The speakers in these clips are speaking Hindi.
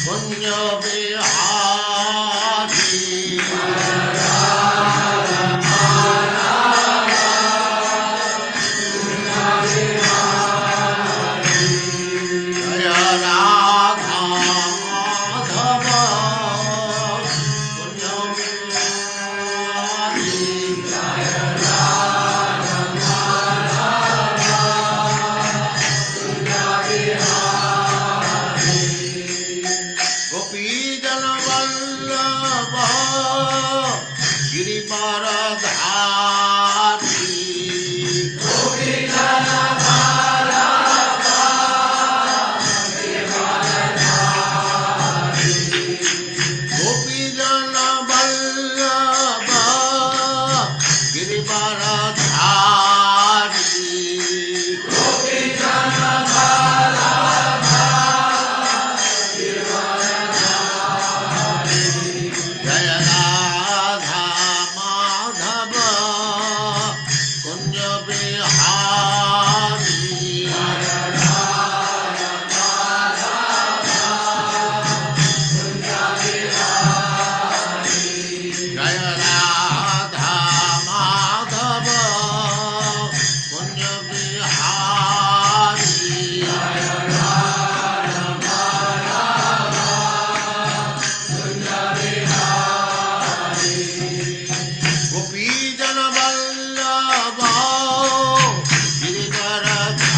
कुंज बिहारी जय राधा माधव कुंज बिहारी गोपीजन वल्लभ गिरिवरधारी गोपीजन वल्लभ गिरिवरधारी जय राधा माधव कुंज बिहारी जय राधा माधव कुंज बिहारी गोपीजन वल्लभ गिरिवरधारी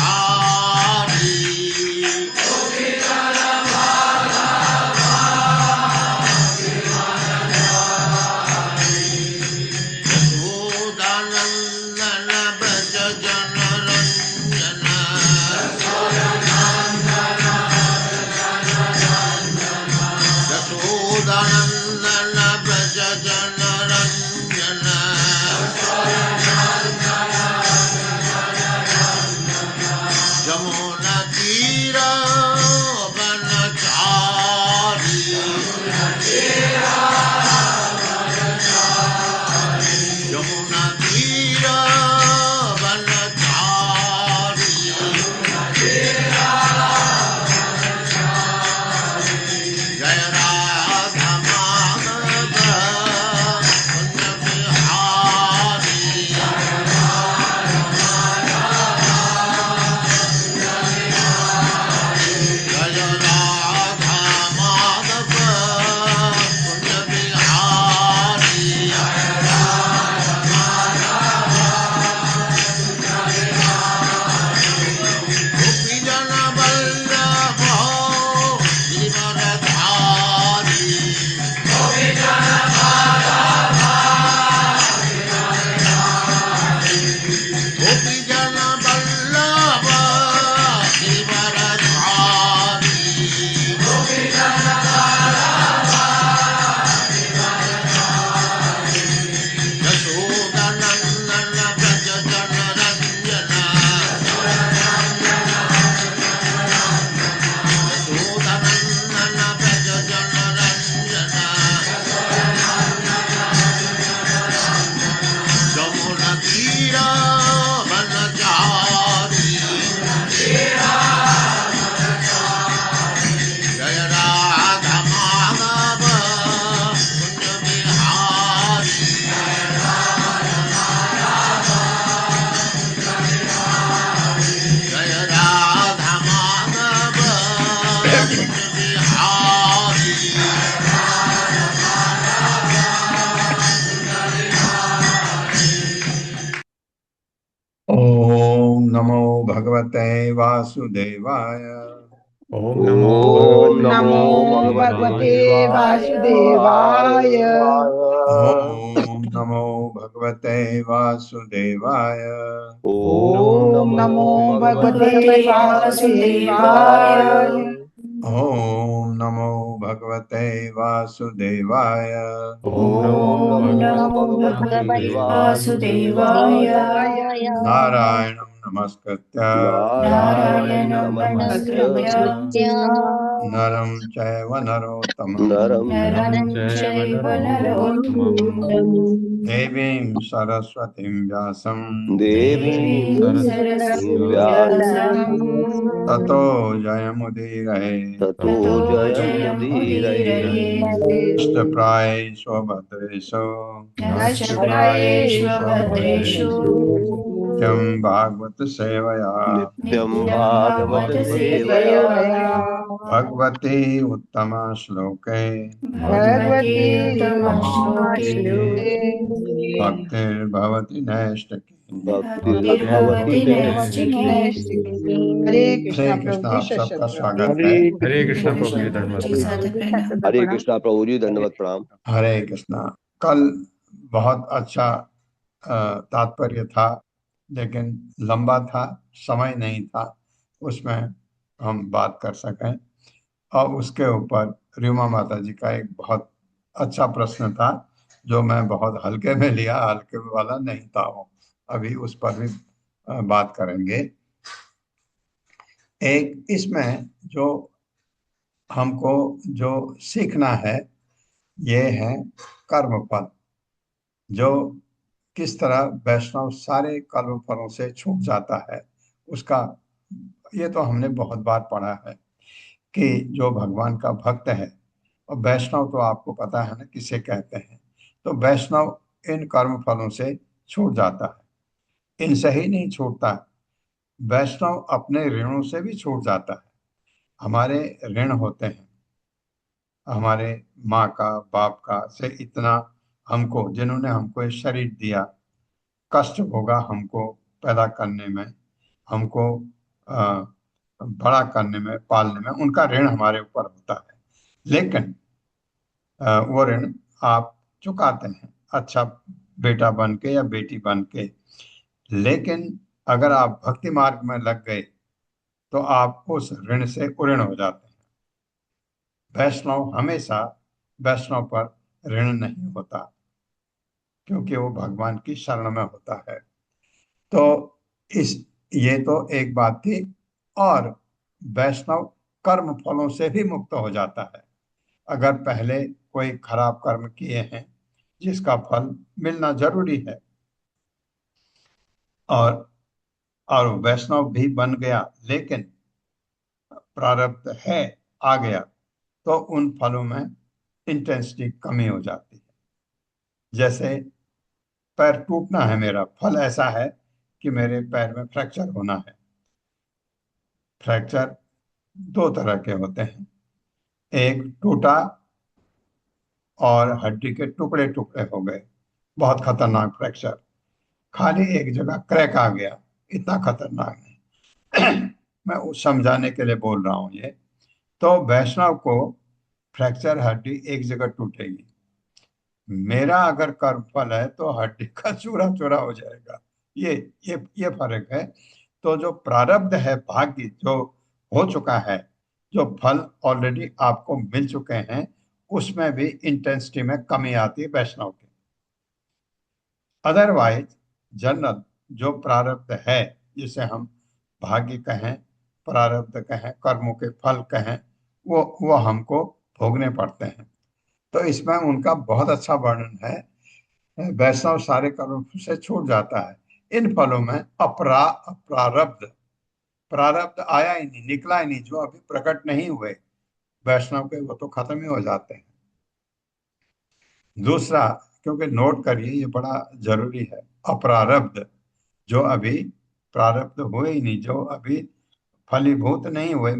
यशोदानंदन व्रज जनरंजन यशोदानंदन व्रज जनरंजन जमुना तीर वनचारी यमुना तीर वनचारी जय राधा माधव कुंज बिहारी जय राधा माधव कुंज बिहारी गोपीजन वल्लभ गिरिवरधारी गोपीजन वल्लभ गिरिवरधारी यशोदानंदन व्रज जनरंजन यशोदानंदन व्रज जनरंजन जमुना तीर वनचारी जय राधा माधव कुंज बिहारी जय राधा माधव कुंज बिहारी ओम नमो भगवते वासुदेवाय ओम नमो ओम नमो भगवते भगवते वासुदेवाय। वासुदेवाय। ओम नमो भगवते वासुदेवाय ओम नमो भगवते वासुदेवाय। ओम नमो भगवते वासुदेवाय ओम नमो भगवते वासुदेवाय। नारायणं नमस्कृत्य नारायणं नमस्कृत्य नरं चैव नरोत्तमं नरं नरं चैव नरोत्तमं देवीं सरस्वतीं व्यासं देवीं सरस्वतीं व्यासं ततो जयमुदीरये ततो जयमुदीरये नष्टप्रायेषु भद्रेषु नष्टप्रायेषु भद्रेषु नित्यं भागवत सेवया नित्यं भागवत सेवया भगवती उत्तम श्लोके भगवती श्लोके भक्तिर्भवति नैष्टिकी भक्तिर्भवति नैष्टिकी। हरे हरे कृष्णा कृष्णा, प्रभु आप जी सबका शत स्वागत है। हरे कृष्णा प्रभु जी धन्यवाद हरे कृष्णा प्रभु जी दंडवत प्रणाम। हरे कृष्णा। कल बहुत अच्छा तात्पर्य था, लेकिन लंबा था, समय नहीं था उसमें हम बात कर सकें। और उसके ऊपर रीमा माता जी का एक बहुत अच्छा प्रश्न था जो मैं बहुत हल्के में लिया, हल्के वाला नहीं था वो। अभी उस पर भी बात करेंगे। एक इसमें जो हमको जो सीखना है ये है कर्मफल, जो किस तरह वैष्णव सारे कर्म फलों से छूट जाता है उसका। ये तो हमने बहुत बार पढ़ा है कि जो भगवान का भक्त है, और वैष्णव तो आपको पता है ना किसे कहते हैं, तो वैष्णव इन कर्म फलों से छूट जाता है। इनसे ही नहीं छूटता, वैष्णव अपने ऋणों से भी छूट जाता है। हमारे ऋण होते हैं, हमारे माँ का, बाप का से इतना हमको, जिन्होंने हमको ये शरीर दिया, कष्ट होगा हमको पैदा करने में, हमको अ, बड़ा करने में, पालने में, उनका ऋण हमारे ऊपर होता है। लेकिन वो ऋण आप चुकाते हैं, अच्छा बेटा बन के या बेटी बन के। लेकिन अगर आप भक्ति मार्ग में लग गए तो आप उस ऋण से उऋण हो जाते हैं। वैष्णव हमेशा, वैष्णव पर ऋण नहीं होता क्योंकि वो भगवान की शरण में होता है। तो इस ये तो एक बात थी। और वैष्णव कर्म फलों से भी मुक्त हो जाता है। अगर पहले कोई खराब कर्म किए हैं जिसका फल मिलना जरूरी है, और और वैष्णव भी बन गया, लेकिन प्रारब्ध है आ गया, तो उन फलों में इंटेंसिटी कमी हो जाती है। जैसे पैर टूटना है, मेरा फल ऐसा है कि मेरे पैर में फ्रैक्चर होना है। फ्रैक्चर दो तरह के होते हैं, एक टूटा और हड्डी के टुकड़े टुकड़े हो गए, बहुत खतरनाक फ्रैक्चर। खाली एक जगह क्रैक आ गया, इतना खतरनाक नहीं। मैं उस समझाने के लिए बोल रहा हूँ ये। तो वैष्णव को फ्रैक्चर हड्डी एक जगह टूटेगी, मेरा अगर कर्म फल है तो हड्डी का चूरा चूरा हो जाएगा। ये फर्क है। तो जो प्रारब्ध है, भाग्य जो हो चुका है, जो फल ऑलरेडी आपको मिल चुके हैं, उसमें भी इंटेंसिटी में कमी आती है वैष्णव की। अदरवाइज जनरल जो प्रारब्ध है, जिसे हम भाग्य कहें, प्रारब्ध कहें, कर्मों के फल कहें, वो हमको भोगने पड़ते हैं। तो इसमें उनका बहुत अच्छा वर्णन है। वैष्णव सारे कर्म से छूट जाता है। इन फलों में अप्रारब्ध, प्रारब्ध आया ही नहीं, निकला ही नहीं, जो अभी प्रकट नहीं हुए वैष्णव के, वो तो खत्म ही हो जाते हैं। दूसरा, क्योंकि नोट करिए ये बड़ा जरूरी है, अप्रारब्ध जो अभी प्रारब्ध हुए ही नहीं, जो अभी फलीभूत नहीं हुए,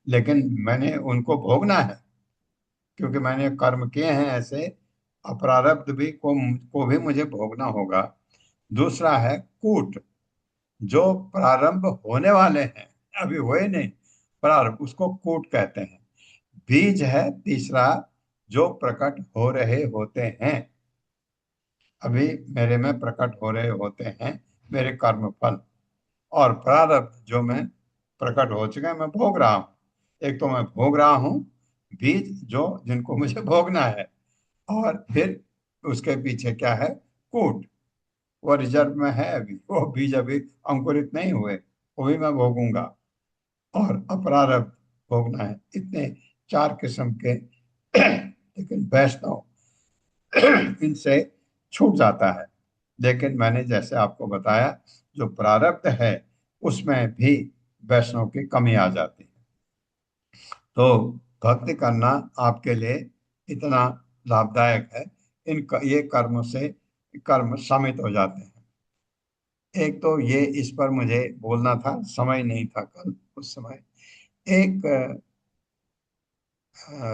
लेकिन मैंने उनको भोगना है क्योंकि मैंने कर्म किए हैं ऐसे, अप्रारब्ध भी को भी मुझे भोगना होगा। दूसरा है कूट, जो प्रारंभ होने वाले हैं, अभी हुए नहीं, प्रारंभ, उसको कूट कहते हैं। बीज है तीसरा, जो प्रकट हो रहे होते हैं, अभी मेरे में प्रकट हो रहे होते हैं मेरे कर्म फल। और प्रारब्ध जो मैं प्रकट हो चुका है, मैं भोग रहा हूँ। एक तो मैं भोग रहा हूँ बीज, जो जिनको मुझे भोगना है, और फिर उसके पीछे क्या है, कूट, वो रिजर्व में है अभी, वो बीज अभी अंकुरित नहीं हुए, वो भी मैं भोगूंगा। और अप्रारब्ध भोगना है। इतने 4 किस्म के लेकिन वैष्णव इनसे छूट जाता है। लेकिन मैंने जैसे आपको बताया, जो प्रारब्ध है उसमें भी वैष्णव की कमी आ जाती है। तो भक्ति करना आपके लिए इतना लाभदायक है। ये कर्म से कर्म शमित हो जाते हैं। एक तो ये, इस पर मुझे बोलना था, समय नहीं था कल उस समय। एक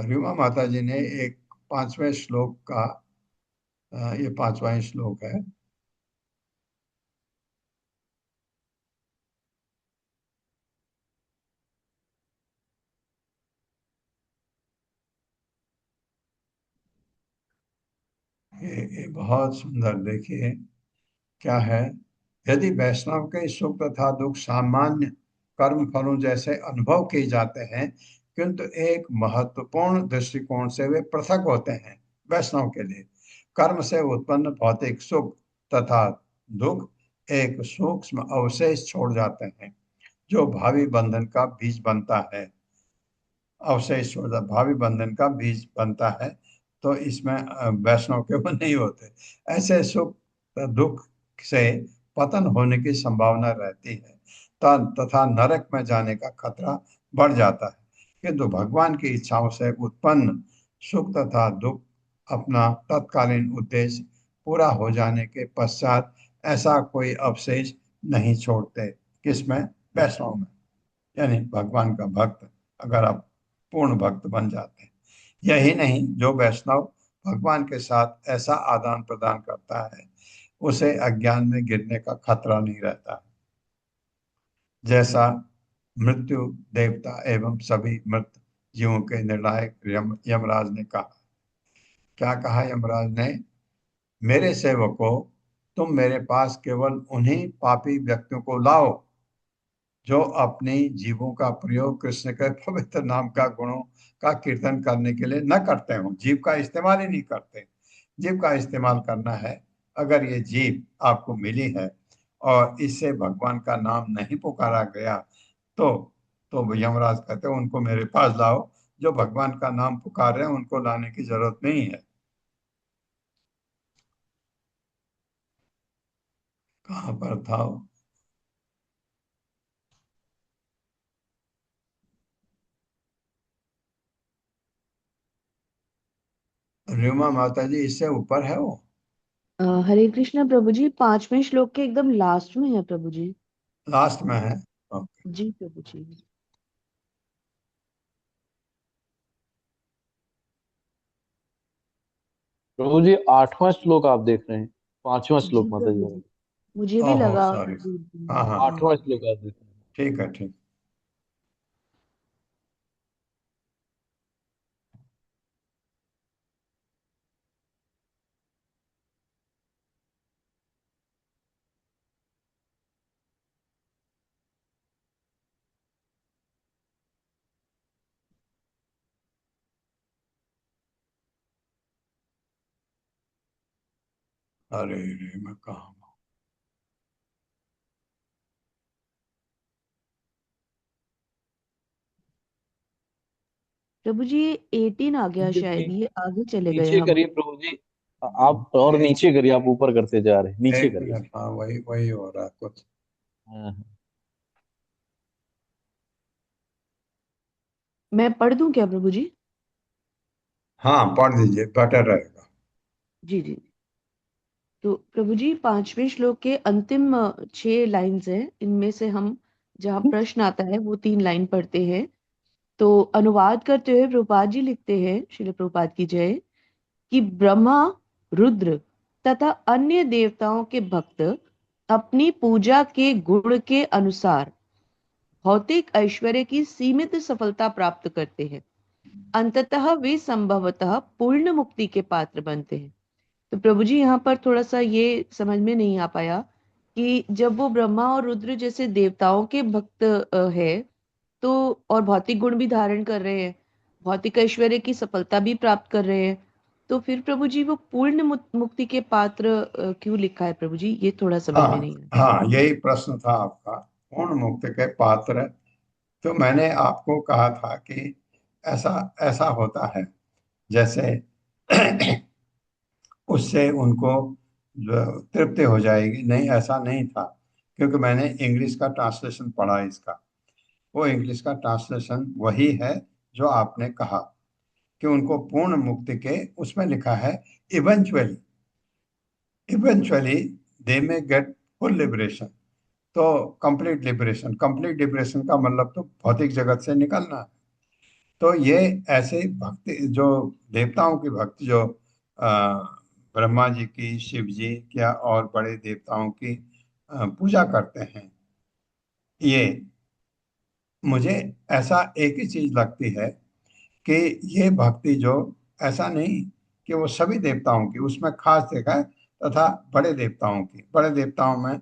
रीमा माता जी ने एक 5वें श्लोक का, ये 5वां श्लोक है। ये बहुत सुंदर, देखिए क्या है। यदि वैष्णव के सुख तथा दुख सामान्य कर्म फलों जैसे अनुभव किए जाते हैं, किंतु एक महत्वपूर्ण दृष्टिकोण से वे पृथक होते हैं। वैष्णव के लिए कर्म से उत्पन्न भौतिक सुख तथा दुख एक सूक्ष्म अवशेष छोड़ जाते हैं, जो भावी बंधन का बीज बनता है। अवशेष छोड़ जाता, भावी बंधन का बीज बनता है। तो इसमें वैष्णव के वो नहीं होते। ऐसे सुख दुख से पतन होने की संभावना रहती है, तथा नरक में जाने का खतरा बढ़ जाता है। किंतु भगवान की इच्छाओं से उत्पन्न सुख तथा दुख अपना तत्कालीन उद्देश्य पूरा हो जाने के पश्चात ऐसा कोई अवशेष नहीं छोड़ते। किसमें? वैष्णव में। यानी भगवान का भक्त अगर आप पूर्ण भक्त बन जाते हैं। यही नहीं, जो वैष्णव भगवान के साथ ऐसा आदान प्रदान करता है, उसे अज्ञान में गिरने का खतरा नहीं रहता। जैसा मृत्यु देवता एवं सभी मृत जीवों के निर्णायक यमराज ने कहा। क्या कहा यमराज ने? मेरे सेवकों, तुम मेरे पास केवल उन्हीं पापी व्यक्तियों को लाओ जो अपने जीवों का प्रयोग कृष्ण के पवित्र नाम का गुणों का कीर्तन करने के लिए न करते हो। जीव का इस्तेमाल ही नहीं करते। जीव का इस्तेमाल करना है। अगर ये जीव आपको मिली है और इससे भगवान का नाम नहीं पुकारा गया, तो यमराज कहते हैं उनको मेरे पास लाओ। जो भगवान का नाम पुकार रहे हैं उनको लाने की जरूरत नहीं है। कहाँ पर था वो? रीमा माता जी, इससे ऊपर है वो। हरे कृष्णा प्रभु जी, 5वें श्लोक के एकदम लास्ट में है प्रभु जी। लास्ट में है। ओके। जी प्रभु जी। प्रभु जी 8वां श्लोक आप देख रहे हैं, 5वां जी श्लोक माता प्रभु जी। जी, मुझे भी ओहो लगा। सॉरी। जी जी। हाँ हाँ हाँ, 8वां श्लोक आप देख रहे हैं। ठीक है ठीक। अरे रे, मैं कहाँ हूँ? प्रभु जी 18 आ गया, शायद ये आगे चले गए नीचे हम। करिए प्रभु जी, आप और नीचे करिए, आप ऊपर करते जा रहे हैं, नीचे एक करिए। मिनट, हाँ वही वही हो रहा है कुछ। हाँ। मैं पढ़ दूं क्या प्रभु जी? हाँ पढ़ दीजिए, बेटर रहेगा। जी जी। तो प्रभु जी 5वें श्लोक के अंतिम 6 लाइन्स हैं। इनमें से हम जहाँ प्रश्न आता है वो 3 लाइन पढ़ते हैं। तो अनुवाद करते हुए प्रभुपाद जी लिखते हैं, श्रील प्रभुपाद की जय, कि ब्रह्मा, रुद्र तथा अन्य देवताओं के भक्त अपनी पूजा के गुण के अनुसार भौतिक ऐश्वर्य की सीमित सफलता प्राप्त करते हैं। अंततः वे संभवतः पूर्ण मुक्ति के पात्र बनते हैं। तो प्रभु जी यहाँ पर थोड़ा सा ये समझ में नहीं आ पाया कि जब वो ब्रह्मा और रुद्र जैसे देवताओं के भक्त है, तो और भौतिक गुण भी धारण कर रहे हैं, भौतिक ऐश्वर्य की सफलता भी प्राप्त कर रहे हैं, तो फिर प्रभु जी वो पूर्ण मुक्ति के पात्र क्यों लिखा है प्रभु जी? ये थोड़ा समझ में हाँ नहीं आया। हाँ, यही प्रश्न था आपका। पूर्ण मुक्ति के पात्र तो मैंने आपको कहा था कि ऐसा ऐसा होता है, जैसे उससे उनको तृप्ति हो जाएगी। नहीं, ऐसा नहीं था, क्योंकि मैंने इंग्लिश का ट्रांसलेशन पढ़ा इसका। वो इंग्लिश का ट्रांसलेशन वही है जो आपने कहा कि उनको पूर्ण मुक्ति के, उसमें लिखा है इवेंचुअली, इवेंचुअली दे में गेट फुल लिबरेशन। तो कंप्लीट लिबरेशन, कंप्लीट लिबरेशन का मतलब तो भौतिक जगत से निकलना है। तो ये ऐसे भक्ति, जो देवताओं की भक्ति, जो अ, ब्रह्मा जी की, शिव जी या और बड़े देवताओं की पूजा करते हैं, ये मुझे ऐसा एक ही चीज लगती है कि ये भक्ति जो, ऐसा नहीं कि वो सभी देवताओं की, उसमें खास देखा है, तथा बड़े देवताओं की। बड़े देवताओं में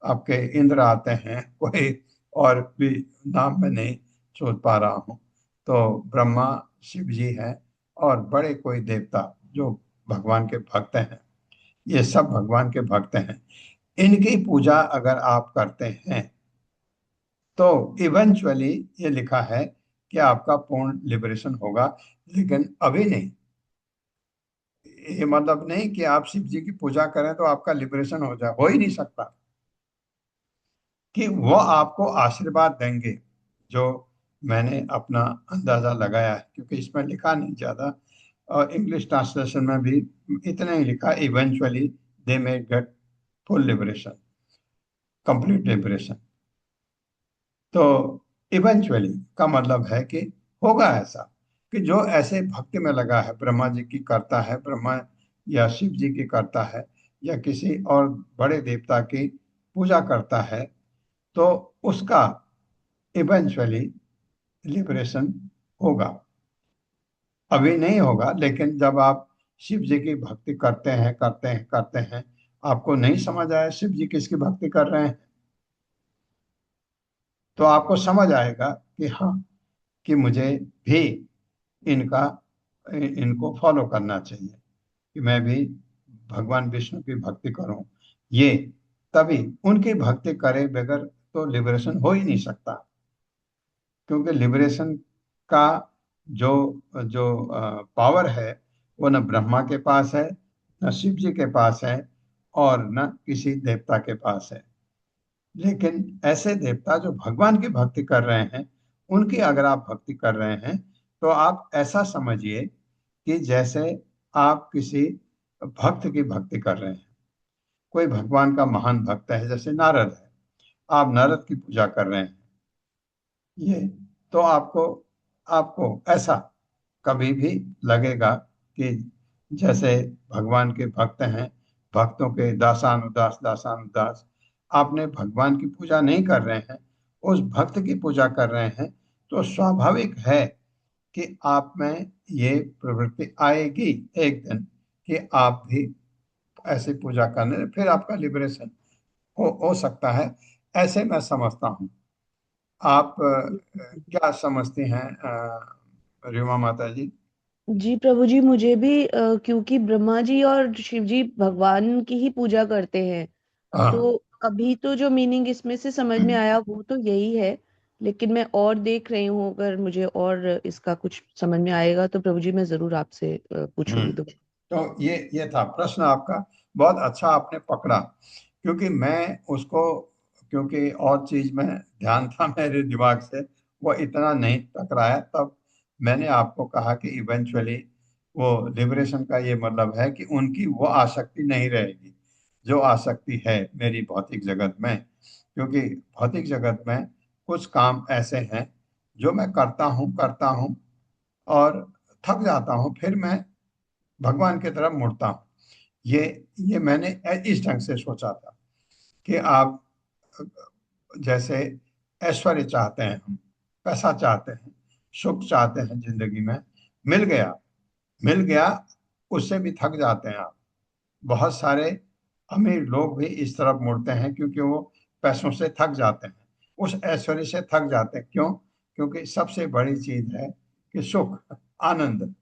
आपके इंद्र आते हैं, कोई और भी नाम में नहीं सोच पा रहा हूँ। तो ब्रह्मा, शिव जी हैं, और बड़े कोई देवता जो भगवान के भक्त हैं, ये सब भगवान के भक्त हैं। इनकी पूजा अगर आप करते हैं तो इवेंचुअली ये लिखा है कि आपका पूर्ण लिबरेशन होगा। लेकिन अभी नहीं। ये मतलब नहीं कि आप शिव जी की पूजा करें तो आपका लिबरेशन हो जाए, हो ही नहीं सकता। कि वो आपको आशीर्वाद देंगे, जो मैंने अपना अंदाजा लगाया है, क्योंकि इसमें लिखा नहीं ज्यादा, और इंग्लिश ट्रांसलेशन में भी इतना ही लिखा, eventually they may get full liberation, complete liberation. तो इवेंचुअली का मतलब है कि होगा ऐसा, कि जो ऐसे भक्ति में लगा है, ब्रह्मा जी की करता है, ब्रह्मा या शिव जी की करता है, या किसी और बड़े देवता की पूजा करता है, तो उसका इवेंचुअली लिबरेशन होगा। अभी नहीं होगा, लेकिन जब आप शिव जी की भक्ति करते हैं, करते हैं, करते हैं, आपको नहीं समझ आया शिव जी किसकी भक्ति कर रहे हैं, तो आपको समझ आएगा कि हाँ, कि मुझे भी इनका इनको फॉलो करना चाहिए, कि मैं भी भगवान विष्णु की भक्ति करूं। ये तभी, उनकी भक्ति करे बगैर तो लिबरेशन हो ही नहीं सकता, क्योंकि लिबरेशन का जो जो पावर है, वो न ब्रह्मा के पास है, न शिव जी के पास है, और न किसी देवता के पास है। लेकिन ऐसे देवता जो भगवान की भक्ति कर रहे हैं, उनकी अगर आप भक्ति कर रहे हैं, तो आप ऐसा समझिए कि जैसे आप किसी भक्त की भक्ति कर रहे हैं। कोई भगवान का महान भक्त है, जैसे नारद है, आप नारद की पूजा कर रहे हैं, ये तो आपको आपको ऐसा कभी भी लगेगा कि जैसे भगवान के भक्त हैं, भक्तों के दासानुदास, दासानुदास, आपने भगवान की पूजा नहीं कर रहे हैं, उस भक्त की पूजा कर रहे हैं, तो स्वाभाविक है कि आप में ये प्रवृत्ति आएगी एक दिन, कि आप भी ऐसे पूजा करने, फिर आपका लिबरेशन हो सकता है। ऐसे मैं समझता हूँ। आप क्या समझती हैं रीमा माता जी? जी प्रभु जी, मुझे भी क्योंकि ब्रह्मा जी और शिव जी भगवान की ही पूजा करते हैं, हाँ। तो अभी तो जो मीनिंग इसमें से समझ में आया वो तो यही है। लेकिन मैं और देख रही हूँ, अगर मुझे और इसका कुछ समझ में आएगा तो प्रभु जी मैं जरूर आपसे पूछूंगी हम्म। दोबारा। तो ये था प्रश्न आपका, बहुत अच्छा आपने पकड़ा, क्योंकि मैं उसको, क्योंकि और चीज में ध्यान था मेरे दिमाग से, वो इतना नहीं टकराया। तब मैंने आपको कहा कि इवेंचुअली वो लिबरेशन का ये मतलब है कि उनकी वो आसक्ति नहीं रहेगी जो आसक्ति है मेरी भौतिक जगत में। क्योंकि भौतिक जगत में कुछ काम ऐसे हैं जो मैं करता हूँ और थक जाता हूँ, फिर मैं भगवान की तरफ मुड़ता हूँ। ये ये मैंने इस ढंग से सोचा था कि आप जैसे ऐश्वर्य चाहते हैं, हम पैसा चाहते हैं, सुख चाहते हैं जिंदगी में, मिल गया, मिल गया, उससे भी थक जाते हैं आप। बहुत सारे अमीर लोग भी इस तरफ मुड़ते हैं, क्योंकि वो पैसों से थक जाते हैं, उस ऐश्वर्य से थक जाते हैं। क्यों? क्योंकि सबसे बड़ी चीज है कि सुख, आनंद।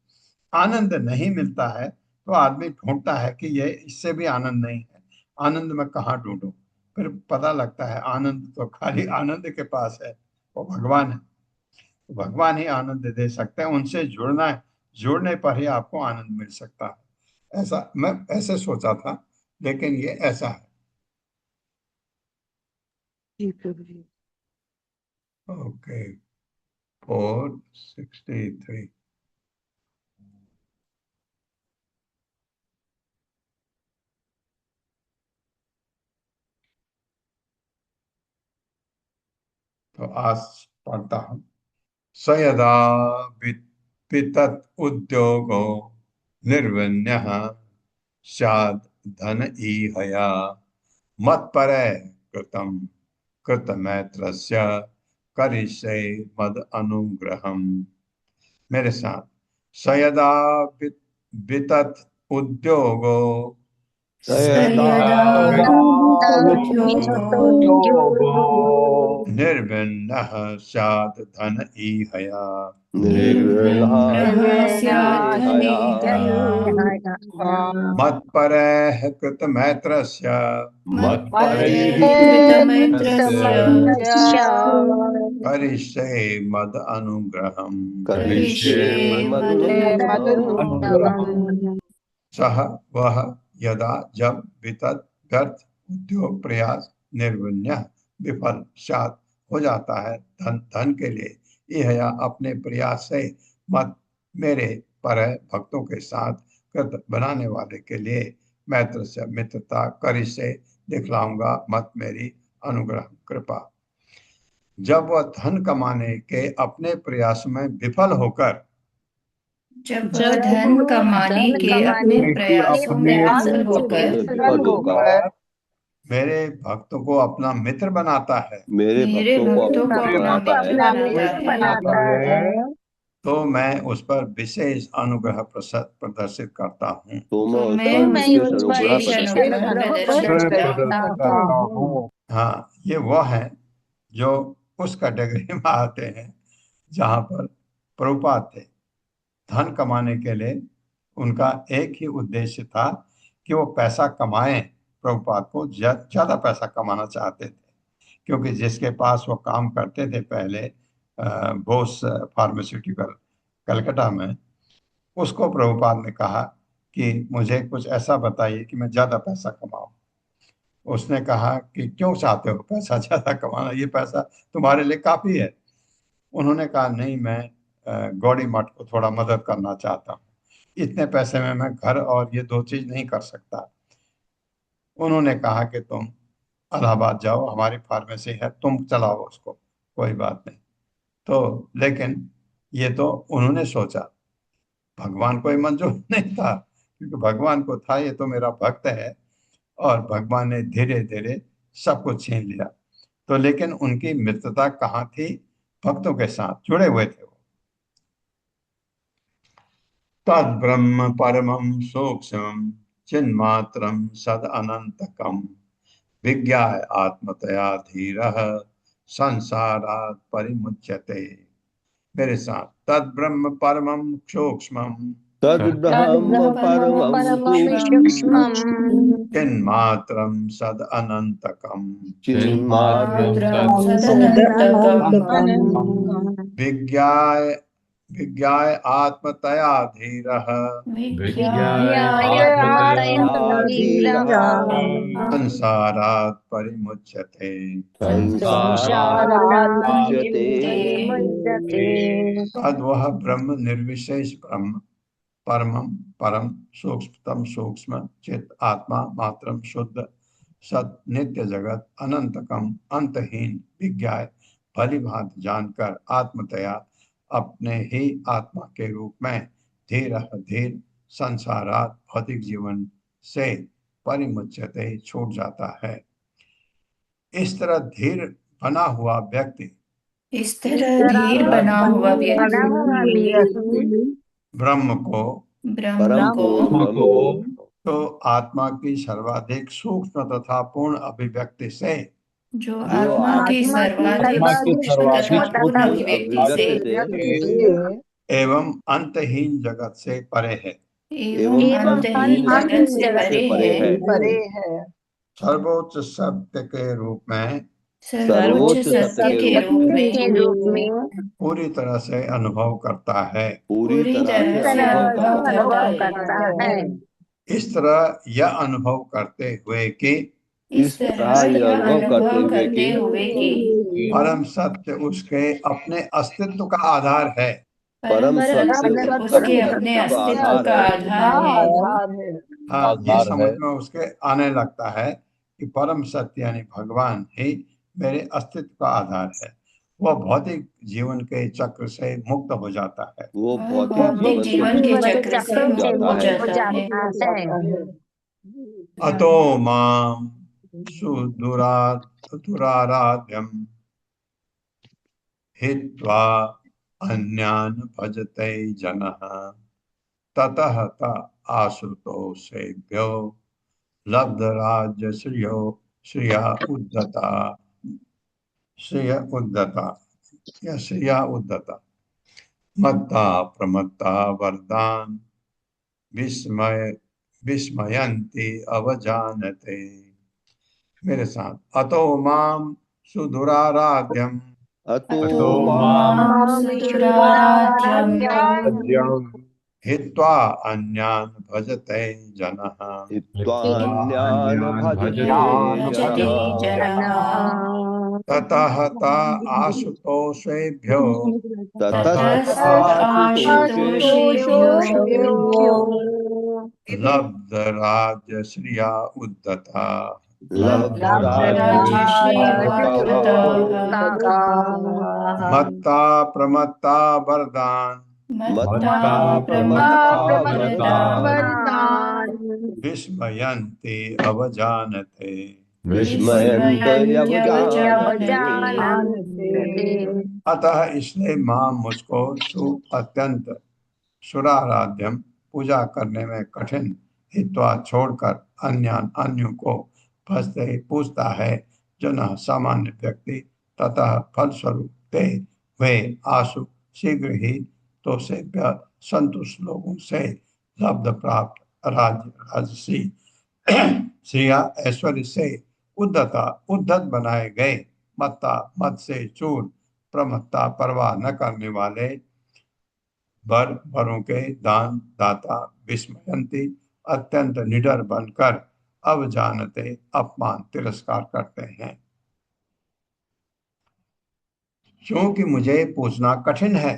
आनंद नहीं मिलता है तो आदमी ढूंढता है कि ये इससे भी आनंद नहीं है, आनंद मैं कहाँ ढूंढूं। फिर पता लगता है आनंद तो खाली आनंद के पास है, वो भगवान है। तो भगवान ही आनंद दे सकते हैं, उनसे जुड़ना है, जुड़ने पर ही आपको आनंद मिल सकता है। ऐसा मैं ऐसे सोचा था, लेकिन ये ऐसा है। जी प्रभु जी। ओके, 463। तो आज पढ़ता हूँ। स यदा वित्तत् उद्योगो निर्विण्यः स्यात् धन ईहया मत्परे कृतं कृतमैत्रस्य करिष्ये मद अनुग्रहम्। मेरे साथ। स यदा वित्तत् उद्योगो सयदा विद्योगो निर्विण्णः स्यात् धन ईहया निर्विण्णः स्यात् धनेहया मत्परः कृतमैत्रस्य मत्परैः कृतमैत्रस्य करिष्ये मद अनुग्रहम्। करिष्ये मदनुग्रहम्। सह वह यदा जब वितत व्यर्थ उद्योग प्रयास निर्विण्य विफल सात हो जाता है धन के लिए, यह अपने प्रयास से मत मेरे पर भक्तों के साथ कृत बनाने वाले के लिए मैत्र से मित्रता करी से दिखलाऊंगा मत मेरी अनुग्रह कृपा। जब वह धन कमाने के अपने प्रयास में विफल होकर जब वह धन कमाने के अपने प्रयासों में विफल होकर मेरे भक्तों को अपना मित्र बनाता है, मेरे भक्तों को अपना मित्र बनाता है, तो मैं उस पर विशेष अनुग्रह प्रदर्शित करता हूँ। तो मैं उस पर विशेष अनुग्रह प्रदर्शित करता हूँ। हाँ, ये वो है जो उस कैटेगरी में आते हैं जहाँ पर प्रभुपाद थे। धन कमाने के लिए उनका एक ही उद्देश्य था कि वो पैसा कमाएं। प्रभुपाद को ज्यादा पैसा कमाना चाहते थे, क्योंकि जिसके पास वो काम करते थे पहले, बोस फार्मास्यूटिकल कलकत्ता में, उसको प्रभुपाद ने कहा कि मुझे कुछ ऐसा बताइए कि मैं ज्यादा पैसा कमाऊं। उसने कहा कि क्यों चाहते हो पैसा ज्यादा कमाना, ये पैसा तुम्हारे लिए काफी है। उन्होंने कहा नहीं, मैं गौड़ी मठ को थोड़ा मदद करना चाहता हूँ, इतने पैसे में मैं घर और ये दो चीज नहीं कर सकता। उन्होंने कहा कि तुम इलाहाबाद जाओ, हमारी फार्मेसी है, तुम चलाओ उसको, कोई बात नहीं। तो लेकिन ये तो उन्होंने सोचा, भगवान को ही मंजूर नहीं था, क्योंकि भगवान को था ये तो मेरा भक्त है, और भगवान ने धीरे धीरे सब कुछ छीन लिया। तो लेकिन उनकी मित्रता कहाँ थी? भक्तों के साथ जुड़े हुए थे वो। तद ब्रह्म परमं सूक्ष्मं चिन्मात्रं सद अनंतकम विज्ञाय आत्मतया धीरः संसारात् परिमुच्यते। मेरे साथ। तद ब्रह्म परमं सूक्ष्मं तद्ब्रह्म परमं सूक्ष्मं चिन्मात्रं सद अनंतकम चिन्मात्रं सदनन्तकम् विज्ञाय विज्ञाय आत्मतया धीरः धीरः संसारात् परिमुच्यते। संसारात् मुच्यते। तद वह ब्रह्म निर्विशेष ब्रह्म परमं परम सूक्ष्मतम सूक्ष्म चित आत्मा मात्रम शुद्ध सत नित्य जगत अनंतकम अंतहीन विज्ञाय भली भांति जानकर आत्मतया अपने ही आत्मा के रूप में धीर धीर संसारात भौतिक जीवन से परिमुच्यते छूट जाता है। इस तरह धीर बना हुआ व्यक्ति इस तरह धीर बना हुआ व्यक्ति ब्रह्म को ब्रह्म को तो आत्मा की सर्वाधिक सूक्ष्म तथा पूर्ण अभिव्यक्ति से जो आत्मा की सर्वाधिक सूक्ष्म तथा पूर्ण अभिव्यक्ति से एवं अंतहीन जगत से परे है। एवं अंतहीन जगत से परे है। सर्वोच्च सत्य के रूप में सर्वोच्च सत्य के रूप में पूरी तरह से अनुभव करता है। पूरी तरह से अनुभव करता है। इस तरह यह अनुभव करते हुए कि इस तरह यह अनुभव करते हुए कि परम सत्य उसके अपने अस्तित्व का आधार है। परम सत्य उसके अपने अस्तित्व का आधार है। हाँ, ये आधार समझ है। में उसके आने लगता है कि परम सत्य यानी भगवान ही मेरे अस्तित्व का आधार है। वह भौतिक जीवन के चक्र से मुक्त हो जाता है। वो भौतिक जीवन के चक्र से मुक्त हो जाता है। अतो माम दुराराध्यम हित्वा अन्यान् भजते जनः ततः त आश्रितो सेभ्यो लब्धराज्य श्रिया उद्धता या श्रिया उद्धता मत्ता प्रमत्ता वरदान विस्मयन्ति अवजानते। मेरे साथ अतो माम सुदुराराध्यम अतो माम हित्वा अन्यान् भजते जनः हित्वान्यान् भजते जनः ततः त आशुतोषेभ्यो ततः आशुतोषेभ्यो लब्धराज्यश्रिया उद्धता मत्ता प्रमत्ता वरदान विस्मयन्ति अवजानते। अतः इसलिए मां मुझको अत्यंत सुराराध्यम पूजा करने में कठिन हित्वा छोड़कर अन्यों को भजते पूछता है जन सामान्य व्यक्ति ततः फलस्वरूप ते वे आशु शीघ्र ही तो से संतुष्ट लोगों से लब्ध प्राप्त राजसी श्रिया ऐश्वर्य से उद्धत बनाए गए मत्ता मत से चूर प्रमत्ता परवाह न करने वाले वरों के दान दाता विस्मयंती अत्यंत निडर बनकर अब जानते अपमान तिरस्कार करते हैं। क्योंकि मुझे पूछना कठिन है।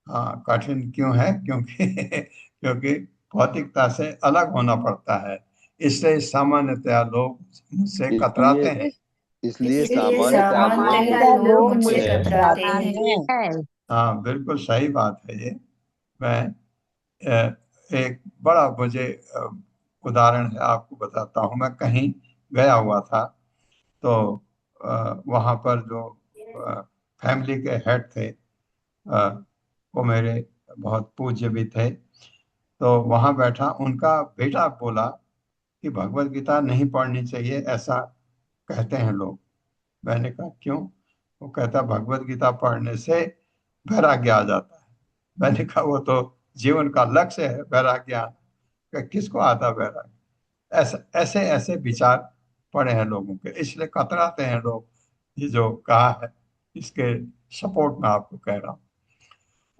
हाँ, कठिन क्यों है? क्योंकि भौतिकता से अलग होना पड़ता है, इसलिए सामान्यतया लोग मुझसे कतराते हैं। इसलिए सामान्यतः लोग मुझसे कतराते हैं। हाँ, बिल्कुल सही बात है ये। मैं एक बड़ा मुझे उदाहरण है आपको बताता हूँ। मैं कहीं गया हुआ था तो वहाँ पर जो फैमिली के हेड थे वो मेरे बहुत पूज्य भी थे। तो वहाँ बैठा, उनका बेटा बोला कि भगवत गीता नहीं पढ़नी चाहिए, ऐसा कहते हैं लोग। मैंने कहा क्यों? वो कहता भगवत गीता पढ़ने से वैराग्य आ जाता है। मैंने कहा वो तो जीवन का लक्ष्य है वैराग्य आना, किसको आता वैराग्य? ऐसे ऐसे विचार पड़े हैं लोगों के, इसलिए कतराते हैं लोग। ये जो कहा है इसके सपोर्ट में आपको कह रहा हूँ।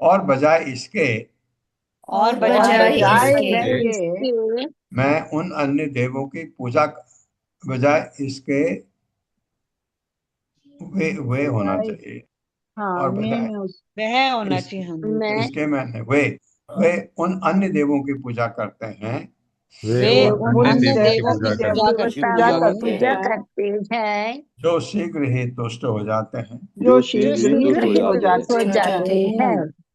और बजाय इसके मैं उन अन्य देवों की पूजा बजाय इसके वे होना चाहिए। और बजाय वह होना चाहिए। इसके मैंने वे उन अन्य देवों की पूजा करते हैं वे उन देवों की पूजा करते हैं जो शीघ्र ही तुष्ट हो जाते हैं।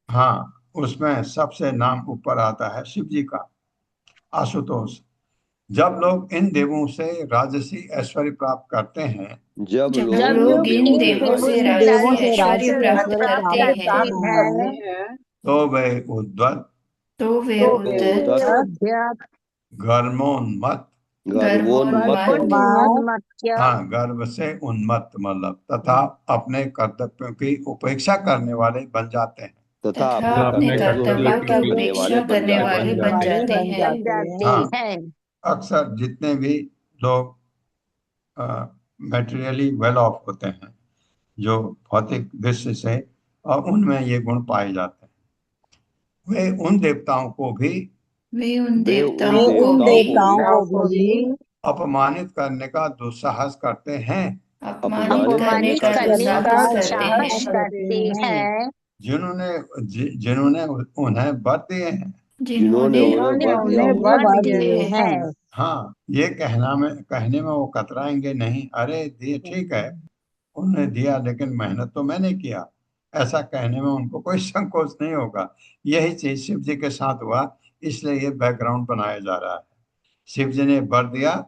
हाँ, उसमें सबसे नाम ऊपर आता है शिव जी का, आशुतोष। जब लोग इन देवों से राजसी ऐश्वर्य प्राप्त करते हैं, जब लोग इन देवों से राजसी ऐश्वर्य प्राप्त करते हैं तो वे उद्धत गर्मोन्मत्त हाँ, गर्व से उन्मत्त मतलब तथा अपने कर्तव्यों की उपेक्षा करने वाले बन जाते हैं। अपने कर्तव्यों की उपेक्षा करने वाले बन जाते हैं। हाँ, अक्सर जितने भी लोग मेटेरियली वेल ऑफ होते हैं, जो भौतिक दृष्टि से, और उनमें ये गुण पाए जाते हैं, वे उन देवताओं को भी वे उन वे उन देवताओं को उन भी देवताओं को भी अपमानित करने का दुस्साहस करते हैं, अपमानित करने अपमानित का करने का दुस्साहस साहस करते हैं, करते हैं, जिन्होंने उन्हें वर दिए हैं। जिन्होंने जिन्होंने उन्हें वर दिया उन्हें हो। वर वर दिए दिए हैं। हैं। हाँ, ये कहने में वो कतराएंगे नहीं, अरे दिए ठीक है, उन्होंने दिया लेकिन मेहनत तो मैंने किया, ऐसा कहने में उनको कोई संकोच नहीं होगा। यही चीज शिव जी के साथ हुआ, इसलिए ये बैकग्राउंड बनाया जा रहा है। शिव जी ने वर दिया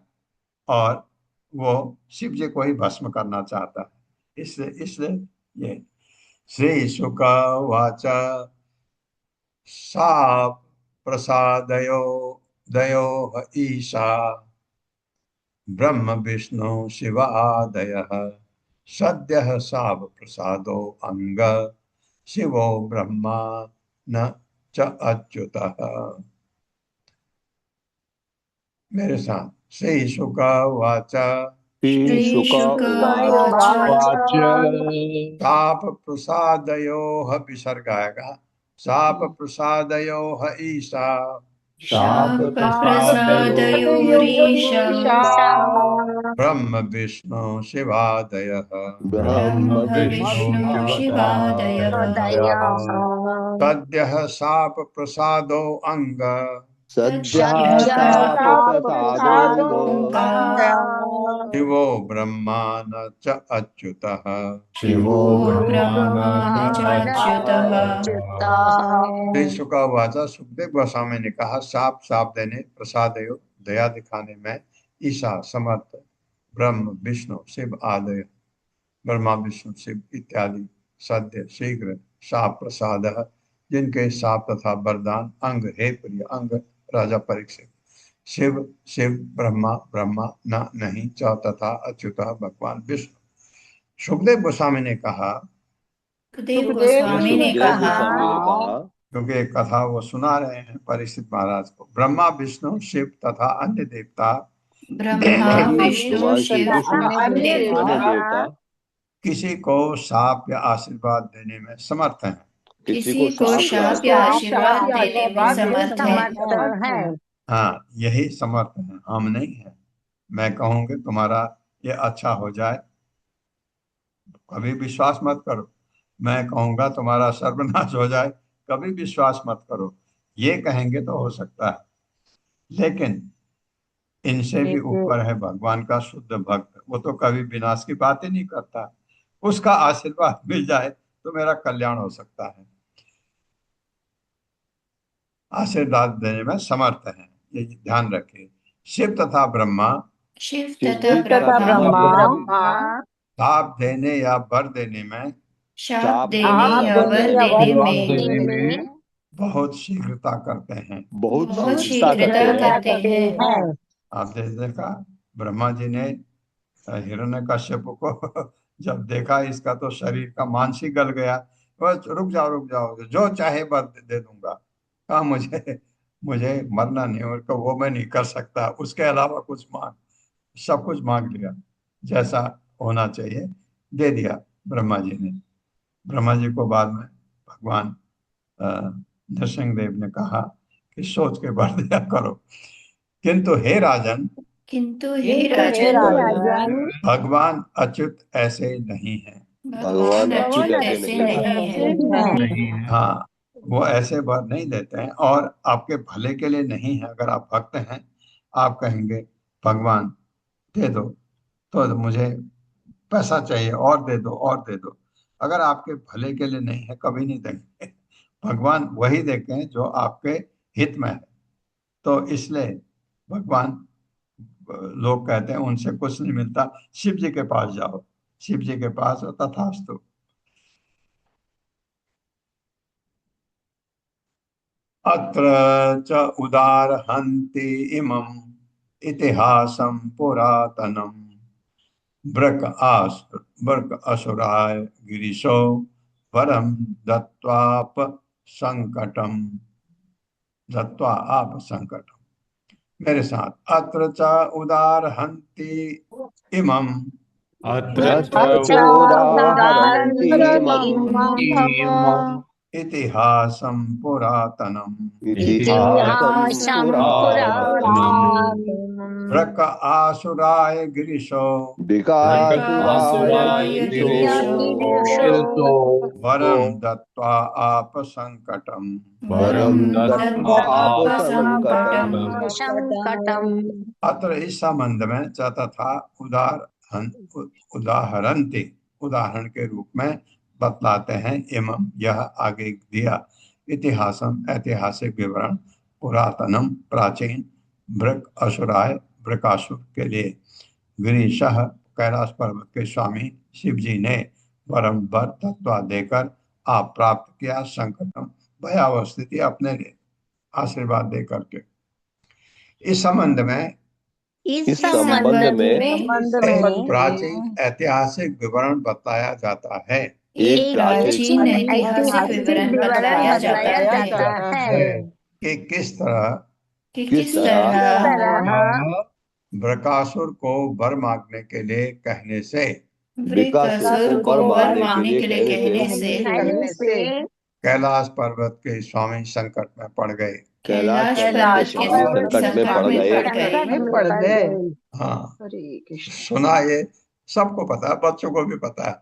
और वो शिव जी को ही भस्म करना चाहता है, इसलिए इसलिए ये श्री शुक वाचा साप प्रसादयो दयो ईशा ब्रह्म विष्णु शिवादयः सद्यः साप प्रसादो अंग शिवो ब्रह्मा न च अच्युतः। मेरे साथ श्री शुक वाचा श्री श्री शुक शुक उवाच उवाच साप प्रसादयो विसर्ग आएगा, साप प्रसादयो ईशा शाप शाप प्रसादयोरीश प्रसादयोरीश ब्रह्म विष्णु शिवादयः ब्रह्म ब्रह्म विष्णु विष्णु शिवादयः सद्यः साप प्रसादो अंग सद्यः सद्यः शाप साप प्रसादोऽङ्ग शिवो ब्रह्मा न च अच्युतः। शिवो ब्रह्मा न च अच्युतः। श्री शुकावाचा सुखदेव गोस्वामी ने कहा, साप साप देने, प्रसादयो दया दिखाने में, ईशा समर्थ, ब्रह्म विष्णु शिव आदय, ब्रह्मा विष्णु शिव इत्यादि, सद्य शीघ्र, साप प्रसाद जिनके साप तथा वरदान, अंग हे प्रिय अंग राजा परीक्षित, शिव शिव ब्रह्मा ब्रह्मा न नहीं च तथा अच्युता भगवान विष्णु। सुखदेव गोस्वामी ने कहा, सुखदेव ये गोस्वामी ने सुखदेव कहा, गोस्वामी ने कहा, क्योंकि एक कथा वो सुना रहे हैं परीक्षित महाराज को, ब्रह्मा विष्णु शिव तथा अन्य देवता ब्रह्मा विष्णु भगवान श्री शिव कृष्ण अन्य अन्य देवता देवता किसी को शाप या आशीर्वाद देने में समर्थ हैं। किसी को शाप या आशीर्वाद देने में समर्थ है। हाँ, यही समर्थ है, हम नहीं है। मैं कहूँगी तुम्हारा ये अच्छा हो जाए, कभी विश्वास मत करो। मैं कहूँगा तुम्हारा सर्वनाश हो जाए, कभी विश्वास मत करो। ये कहेंगे तो हो सकता है, लेकिन इनसे भी ऊपर है भगवान का शुद्ध भक्त, वो तो कभी विनाश की बात ही नहीं करता। उसका आशीर्वाद मिल जाए तो मेरा कल्याण हो सकता है। आशीर्वाद देने में समर्थ है, ये ध्यान रखिए। शिव तथा ब्रह्मा शिव शिव तथा जी तथा ब्रह्मा शाप देने या वर देने में शाप देने या वर देने में बहुत शीघ्रता करते हैं। बहुत बहुत शीघ्रता शीघ्रता करते हैं। करते हैं। आपने देखा, ब्रह्मा जी ने हिरण्यकश्यप को जब देखा इसका तो शरीर का मांस ही गल गया, बस रुक जाओ, जो चाहे वर दे दूंगा। कहा मुझे मुझे मरना नहीं, और को वो मैं नहीं कर सकता, उसके अलावा कुछ मांग, सब कुछ मांग लिया, जैसा होना चाहिए दे दिया ब्रह्मा जी ने। ब्रह्मा जी को बाद में भगवान नरसिंहदेव ने कहा कि सोच के वर दिया करो। किंतु हे राजन, किंतु हे राजन, भगवान अच्युत ऐसे नहीं है। भगवान भगवान अच्युत अच्युत ऐसे ऐसे नहीं है। नहीं है। हाँ, वो ऐसे वर नहीं देते हैं, और आपके भले के लिए नहीं है। अगर आप भक्त हैं, आप कहेंगे भगवान दे दो, तो मुझे पैसा चाहिए और दे दो और दे दो, अगर आपके भले के लिए नहीं है कभी नहीं देंगे। भगवान वही देते हैं जो आपके हित में है। तो इसलिए भगवान, लोग कहते हैं उनसे कुछ नहीं मिलता, शिव जी के पास जाओ, शिव जी के पास तथास्तु। अत्र च उदारहन्ति इमम् इतिहासं पुरातनम् बृक असुराय गिरिशो वरम दत्त्वा आप संकटम। मेरे साथ। अत्र च उदारहन्ति इमम् अत्र चोदाहरन्ति इमम् इतिहासं पुरातनम् इतिहासं पुरातनम् भृक आसुराय गिरिशो विकासुराय गिरिशो वरं दत्त्वा आप संकटम् वरं दत्त्वा संकटम् अत्र इस संबंध में च तथा उदाहरन्ति उदाहरण के रूप में बतलाते हैं एवं यह आगे दिया इतिहासम ऐतिहासिक विवरण पुरातनम प्राचीन भृक असुराय भृकासुर के लिए गिरीशः कैलाश पर्वत के स्वामी शिव जी ने वरम वर तत्व देकर आप प्राप्त किया संकटम भयावह स्थिति अपने लिए आशीर्वाद दे करके। इस संबंध में इस संबंध में एक प्राचीन ऐतिहासिक विवरण बताया जाता है। एक प्राचीन ऐतिहासिक विवरण बताया जाता है कि किस तरह कि किस तरह बृकासुर को वर मांगने के लिए कहने से वृकासुर को वर मांगने के लिए कहने से कैलाश पर्वत के स्वामी संकट में पड़ गए। कैलाश पर्वत के संकट में पड़ गए। हाँ, सुना ये सबको पता है, बच्चों को भी पता है।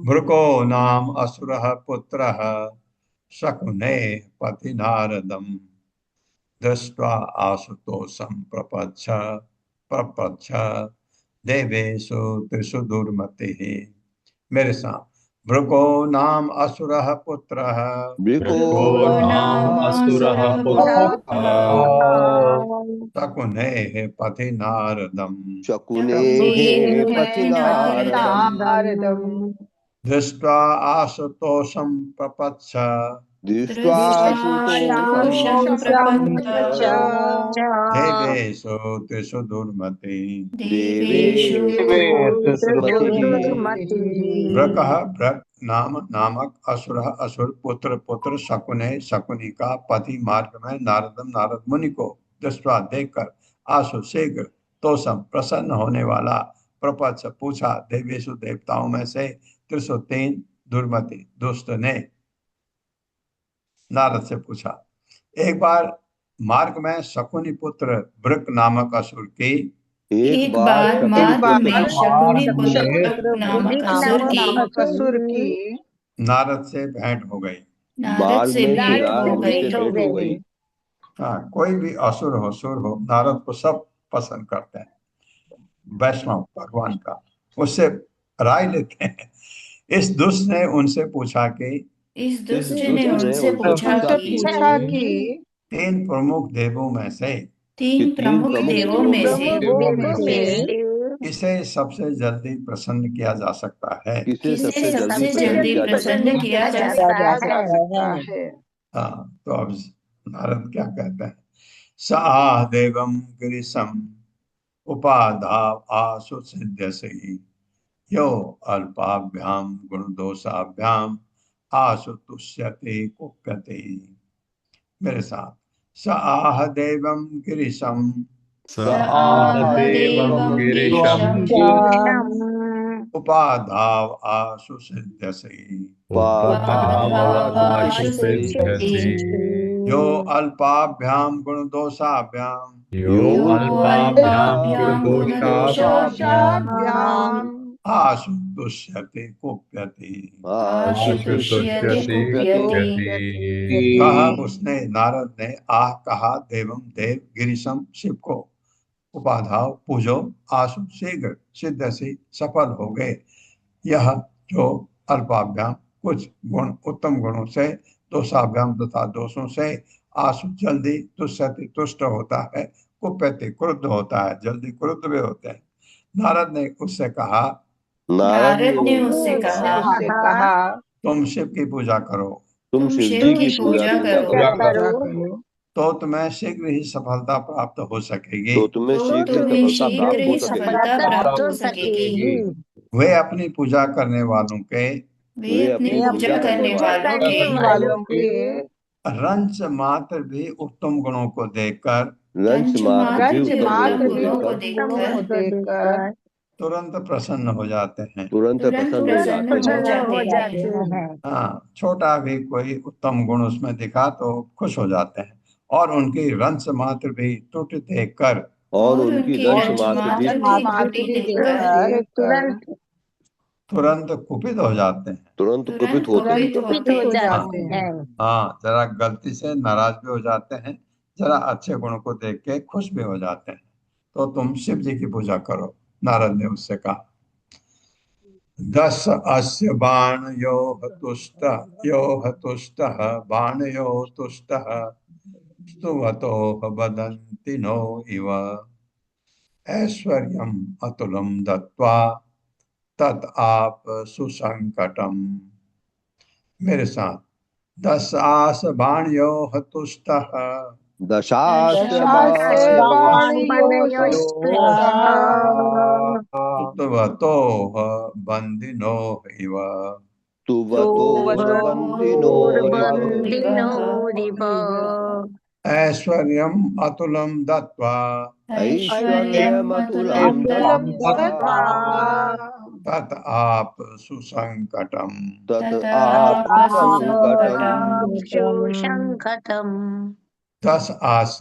भृको नाम असुरः पुत्रः शकुने पति नारदम दृष्ट्वा आशुतोषं प्रपच्छ देवेषु त्रिषु दुर्मतिः। मेरे साथ। भृको नाम असुरः पुत्रः शकुनेः पति नारदम दृष्ट्वा आशुतोषं प्रपच्छ देवेषु त्रिषु दुर्मति। भृकः भृक नामक असुर पुत्र शकुने शकुनी का पति मार्ग में नारद मुनि को दृष्टवा देखकर आशु शीघ्र तोषम प्रसन्न होने वाला प्रपच्छ पूछा देवेशु देवताओं में से 303 दुर्मति दुष्ट ने नारद से पूछा। एक बार मार्ग में शकुनी पुत्र भृक नामक असुर की एक बार मार्ग में शकुनी पुत्र नामक असुर की नारद से भेंट हो गई। नारद से भेंट हो गई। हाँ, कोई भी असुर हो सुर हो नारद को सब पसंद करते हैं, वैष्णव भगवान का, उससे राय लेते हैं। इस दुष्ट ने उनसे पूछा कि तीन प्रमुख देवों में से किसे सबसे जल्दी प्रसन्न किया जा सकता है। हाँ, तो अब नारद क्या कहते हैं। स आह देवम गिरिशम उपाधाव आसु सिद्ध्यसे यो अल्पाभ्याम गुणदोषाभ्याम आसु तुष्यते कुप्यते। मेरे साथ। स आह देवम गिरिशम उपाधाव आसु सिद्ध्यसे यो अल्पाभ्याम गुणदोषाभ्याम आशु तुष्यते कुप्यते। कहा उसने नारद ने आह कहा देवम देव गिरिशम शिव को उपाधाव पूजो आशु शीघ्र सिद्ध से सफल हो गए। यह जो अल्पाभ्याम कुछ गुण उत्तम गुणों से दोषाभ्याम तथा दोषों से आशु जल्दी तुष्यति तुष्ट होता है कुप्यते क्रुद्ध होता है जल्दी क्रुद्ध भी होते हैं। नारद ने उससे कहा तुम शिव की पूजा करो तुम शिव की पूजा करो तो तुम्हें शीघ्र ही सफलता प्राप्त हो सकेगी। वे अपनी पूजा करने वालों के रंच मात्र भी उत्तम गुणों को देखकर रंच मात्र रंच के मात्र उत्तम के गुणों को उत्तम गुणों को देखकर देखकर तुरंत प्रसन्न हो जाते हैं। तुरंत तुरंत प्रसन्न हो प्रसन्न जाते हो हैं। जाते हैं। हाँ, छोटा भी कोई उत्तम गुण उसमें दिखा तो खुश हो जाते हैं, और उनकी रंच मात्र भी त्रुटि देखकर और और उनकी उनकी रंच रंच मात्र भी मात्र की त्रुटि देखकर तुरंत तुरंत कुपित हो जाते हैं। तुरंत कुपित होते हैं। कुपित हो जाते जाते हैं। हाँ, जरा गलती से नाराज भी हो जाते हैं, जरा अच्छे गुण को देख के खुश भी हो जाते हैं। तो तुम शिव जी की पूजा करो, नारद ने उससे कहा। 10 अस्य यो हतुष्टः बाणयो तुष्टः स्तुवतो वदन्ति नो इव ऐश्वर्यम् अतुलं दत्वा तत् आप सुसंकटम। मेरे साथ 10 आस बाणयो हतुष्टः दशास्य स्तुवतो बन्दिनो इव तुवतो बन्दिनो ऐश्वर्यम् अतुलं दत्वा ऐश्वर्यमतुलं दत्वा तत् आप सुसंकटम। तत् आप संकटम। 10 आस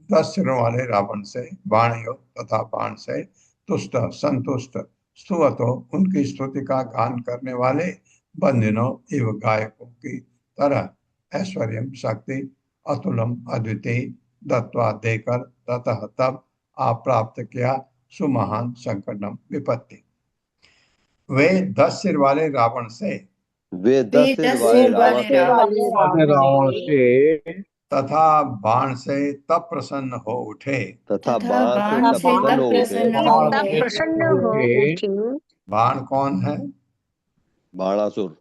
10 सिरों वाले रावण से बाणियों तथा बाण से तुष्ट संतुष्ट स्तुवतो उनकी स्तुति का गान करने वाले बंदिनों एवं गायकों की तरह ऐश्वर्यम शक्ति अतुलम अद्वितीय दत्वा देकर ततः तब आप प्राप्त किया सुमहान संकटम विपत्ति। वे 10 सिर वाले रावण से वे 10 सिर वाले रावण से तथा बाण से तब प्रसन्न हो उठे तथा बाण से तब प्रसन्न हो उठे। बाण कौन है? बाणासुर।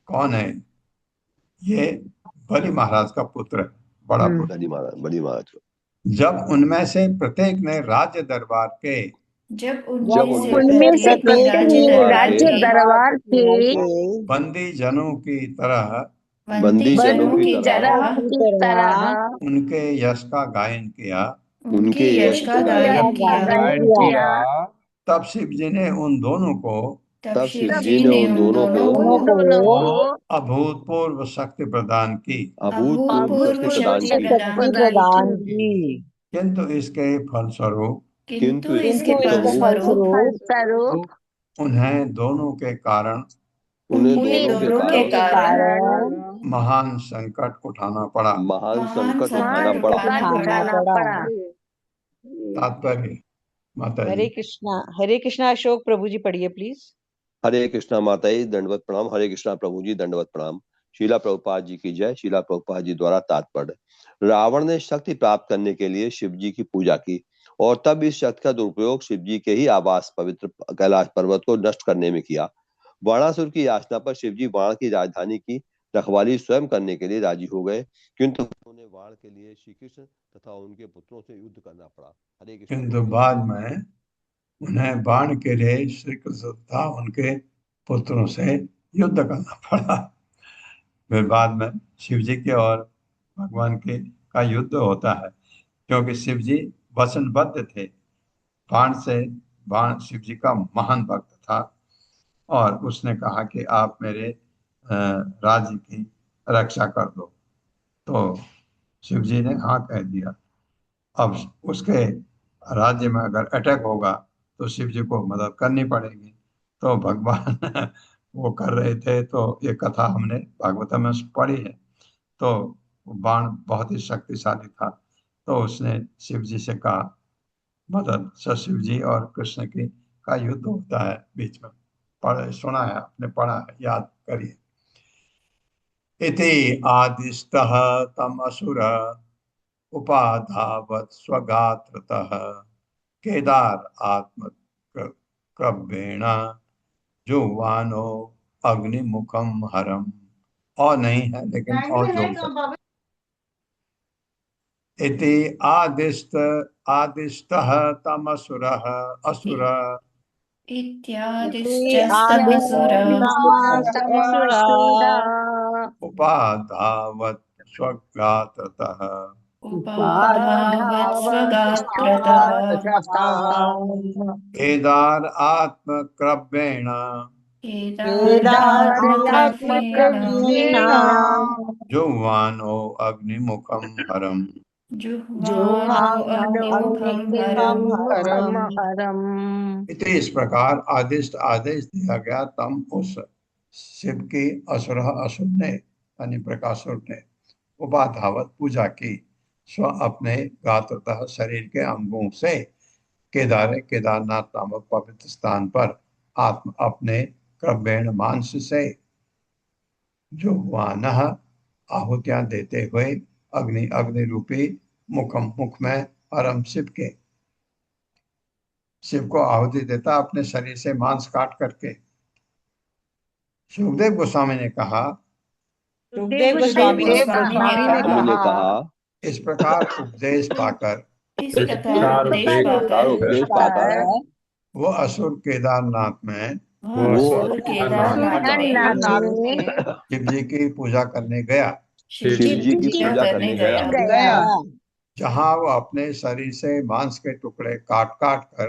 कौन है? ये बलि महाराज का पुत्र है, बड़ा पुत्र। बलि महाराज। जब उनमें से प्रत्येक ने राज्य दरबार के जब उनमें से प्रत्येक ने राज्य दरबार के बंदी जनों की तरह बंदी जनों की तरह उनके यश का गायन किया, उनके यश का गायन किया। तब शिव जी ने उन दोनों को तब शिव जी ने उन दोनों को अभूतपूर्व शक्ति प्रदान की। अभूतपूर्व शक्ति प्रदान की। किंतु इसके फलस्वरूप उन्हें दोनों के कारण महान संकट उठाना पड़ा। तात्पर्य माता जी। हरे कृष्णा। अशोक प्रभु जी पढ़िए प्लीज। हरे कृष्णा माता जी, दंडवत प्रणाम। हरे कृष्णा प्रभु जी, दंडवत प्रणाम। शीला प्रभुपाद जी की जय। शीला प्रभुपाद जी द्वारा तात्पर्य। रावण ने शक्ति प्राप्त करने के लिए शिव जी की पूजा की और तब इस शक्ति का दुरुपयोग शिव जी के ही आवास पवित्र कैलाश पर्वत को नष्ट करने में किया। बाणासुर की याचना पर शिव जी बाण की राजधानी की रखवाली स्वयं करने के लिए राजी हो गए, किंतु उन्हें बाण के लिए श्री कृष्ण तथा उनके पुत्रों से युद्ध करना पड़ा। हरे कृष्ण। किंतु बाद में उन्हें बाण के लिए श्री कृष्ण तथा उनके पुत्रों से युद्ध करना पड़ा। फिर बाद में शिव जी के और भगवान के का युद्ध होता है, क्योंकि शिव जी वचनबद्ध थे। बाण शिव जी का महान भक्त था और उसने कहा कि आप मेरे राज्य की रक्षा कर दो, तो शिव जी ने हाँ कह दिया। अब उसके राज्य में अगर अटैक होगा तो शिव जी को मदद करनी पड़ेगी। तो भगवान वो कर रहे थे, तो ये कथा हमने भागवतम में पढ़ी है। तो बाण बहुत ही शक्तिशाली था, तो उसने शिव जी से कहा मदद। शिव जी और कृष्ण की का युद्ध होता है बीच में, सुना है आपने, पढ़ा है, याद करिए। इति आदिष्टः तम असुर उपाधावत् स्वगात्रतः केदार आत्मक्रव्येण जुह्वानो अग्निमुखम हरम। और नहीं है, लेकिन और जोड़ इति आदिष्टः तमसुरः असुर उपाधावत् स्वगात्रतः उपाधावत्स्वगात्रतः केदार आत्मक्रव्येण केदारात्मक्रमेण जुह्वानो अग्निमुखम हरम। जुह्वानो अग्निमुखं हरम्। इति इस प्रकार आदेश दिया गया तम उस शिव की असुर ने यानी प्रकाशुर ने उपाधावत पूजा की स्व अपने गात्रतः शरीर के अंगों से केदारनाथ नामक पवित्र स्थान पर आत्म अपने क्रव्येण मांस से जुह्वानः आहुतियां देते हुए अग्नि रूपी मुख में हरम शिव को आहुति देता अपने शरीर से मांस काट करके। सुखदेव गोस्वामी ने कहा सुखदेव गोस्वामी ने कहा इस प्रकार उपदेश पाकर वो असुर केदारनाथ में शिव जी की पूजा करने गया। जहाँ वो अपने शरीर से मांस के टुकड़े काट कर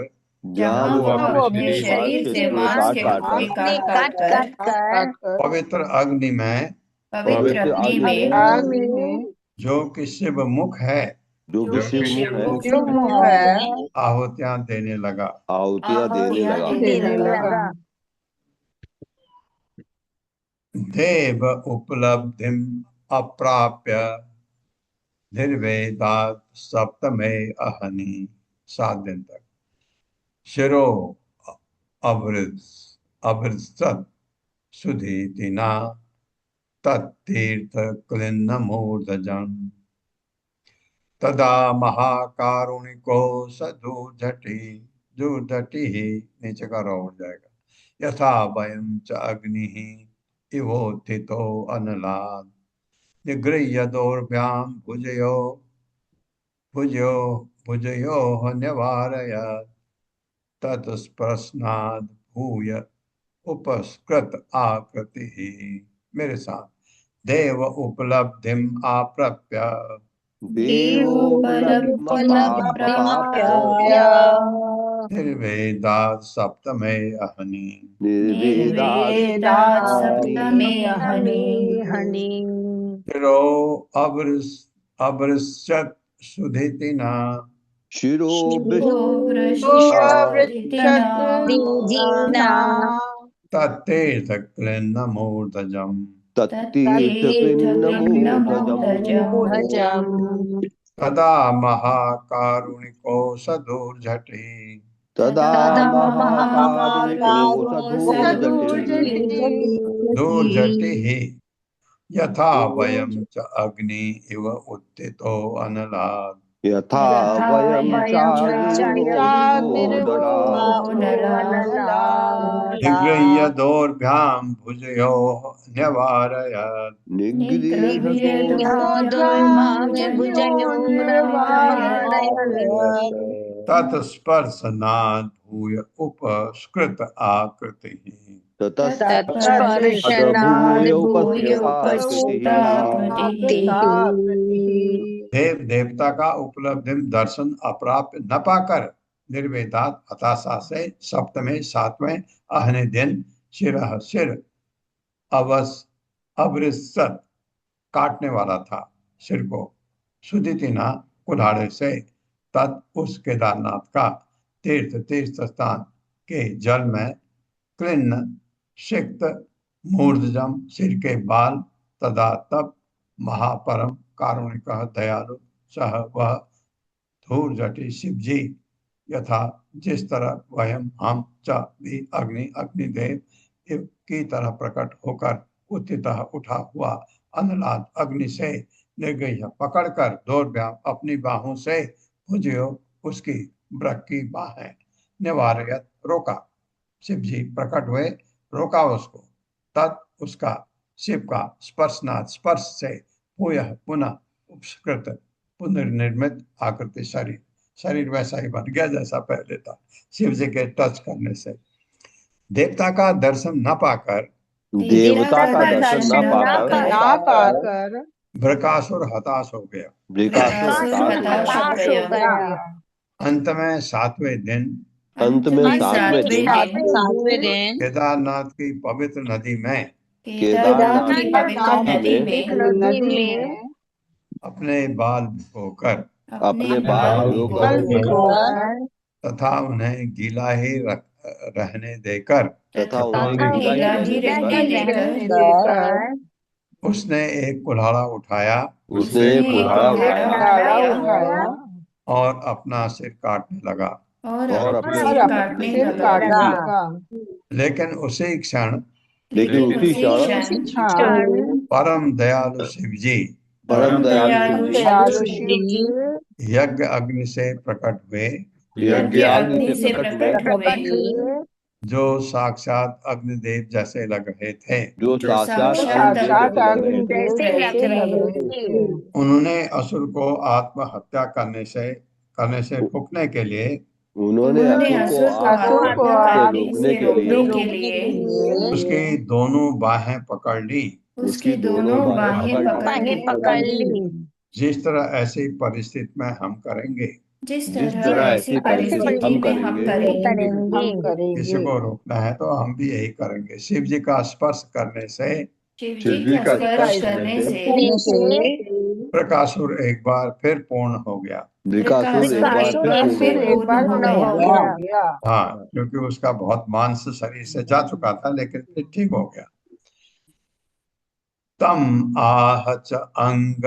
पवित्र अग्नि में जो कि शिव मुख है आहुतियां देने लगा। देव उपलब्धिम अप्राप्य निर्वेदात सप्तमे अहनि 7 दिन तक शिरो अवृत्सत सुधीतिना तत्तीर्थ क्लिन्न मूर्धजं तदा महाकारुणिको दूर्झटि नीचे का रो उड़ जाएगा। यथा वयं च अग्निः इवोत्थितो अनलाद निगृह्य दोर्भ्यां भुजयोः न्यवारयत् तत्स्पृशनाद् भूय उपस्कृत आकृतिः। मेरे साथ देव उपलब्धिम आप्राप्य निर्वेदात् सप्तमे अहनि शिरो अवृश्यत सुधीतिना तत्तीर्थ क्लिन्न मूर्धजम् तदा महाकारुणिको सदूर्झटि दूर्झटिः यथा वयं च अग्नि इव उत्थितो अनलाद निगृह्य दोर्भ्यां भुजयोः न्यवारयत् तत्स्पर्शनाद् भूय उपस्कृत आकृतिः। देव देवता का उपलब्धि दर्शन अप्राप्य न पाकर निर्वेदात हताशा से सप्तमे 7वें अहने दिन सिर अवृत्सत काटने वाला था सिर को सुदितिना कुल्हाड़े से तत् उस केदारनाथ का तीर्थ स्थान के जल में क्लिन्न सिक्त मूर्धजम सिर के बाल तदा तब महापरम कारुणिक दयालु सह वह धूर्झटि शिव जी यथा जिस तरह वयम हम च भी अग्निदेव की तरह प्रकट होकर उत्थितः उठा हुआ अनलाद अग्नि से निर्गह्य पकड़कर दोर्भ्याम अपनी बाहों से भुजयो उसकी वृक्क की बाहें निवारयत रोका। शिव जी प्रकट हुए रोका उसको तत् उसका शिव का स्पर्श से पुनः उपस्कृत पुनर्निर्मित आकृति शरीर वैसा ही बन गया जैसा पहले था शिव जी के टच करने से। देवता का दर्शन न पाकर बृकासुर हताश हो गया। बृकासुर हताश हो हताश गया। हो गया। अंत में 7वें दिन अंत में 7वें दिन सातवें दिन केदारनाथ की पवित्र नदी में केदारनाथ की की पवित्र नदी नदी में में अपने बाल भिगोकर अपने बाल भिगोकर तथा उन्हें गीला ही रहने देकर तथा उन्हें गीला ही रहने देकर उसने एक कुल्हाड़ा उठाया उसने एक कुल्हाड़ा उठाया और अपना सिर काटने लगा। और अपना सिर काटने लगा। लेकिन उसी क्षण लेकिन उसी क्षण परम दयालु शिव जी परम दयालु शिव जी यज्ञ अग्नि से प्रकट हुए, यज्ञ अग्नि से प्रकट हुए, जो साक्षात अग्निदेव जैसे लग रहे थे। जो साक्षात अग्निदेव जैसे लग रहे थे। उन्होंने असुर को आत्महत्या करने से रोकने के लिए उन्होंने असुर को आत्महत्या से रोकने के लिए उसकी दोनों बाहें पकड़ ली। उसकी दोनों बाहें पकड़ ली। जिस तरह ऐसी परिस्थिति में हम करेंगे, जिस तरह ऐसी परिस्थिति में हम करेंगे, किसी को रोकना है तो हम भी यही करेंगे। शिव जी का स्पर्श करने से शिव जी का स्पर्श करने से बृकासुर एक बार फिर पूर्ण हो गया। बृकासुर एक बार पूर्ण हो गया। हाँ, क्योंकि उसका बहुत मांस शरीर से जा चुका था, लेकिन फिर ठीक हो गया। तम आह च अंग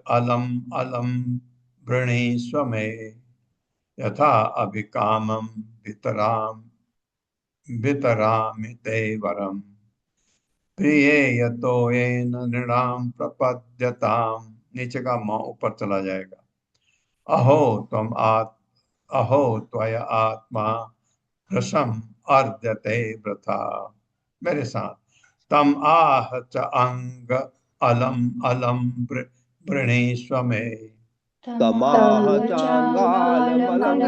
अलम अलम वृणीस्व मे यथा अभिकामम वितरामि ते वरम प्रिये यतो येन नृणाम प्रपद्यताम। नीचे का माँ ऊपर चला जाएगा। अहो त्वया आत्मा रसम अर्ध्यते वृथा। मेरे साथ। तम आह च अंग अलम अलम वृणीस्व मे तमाह चांगालमलम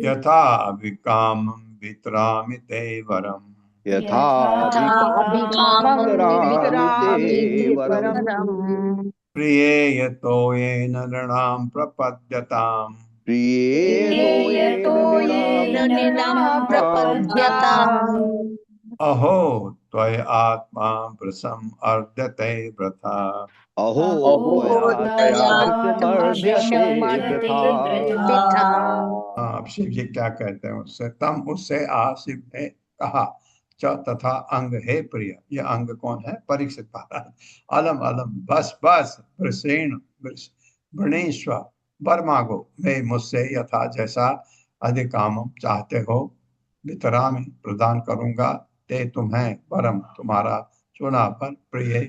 यथा विकामं वितरामि ते वरम यथा वरम प्रिये यतो येन नृणाम प्रपद्यताम। अहो त्वय आत्मा वृषम अर्ध्यते वृथा। अहो अब शिव जी क्या कहते हैं उससे? तम उससे आ शिव ने कहा च तथा अंग हे प्रिय। ये अंग कौन है? परीक्षित महाराज। अलम अलम बस बस वृषेण वृणीश्व वर मांगो, मैं मुझसे यथा जैसा अधिकाम चाहते हो वितरा में प्रदान करूंगा ते तुम्हें वरम तुम्हारा चुना पर प्रिय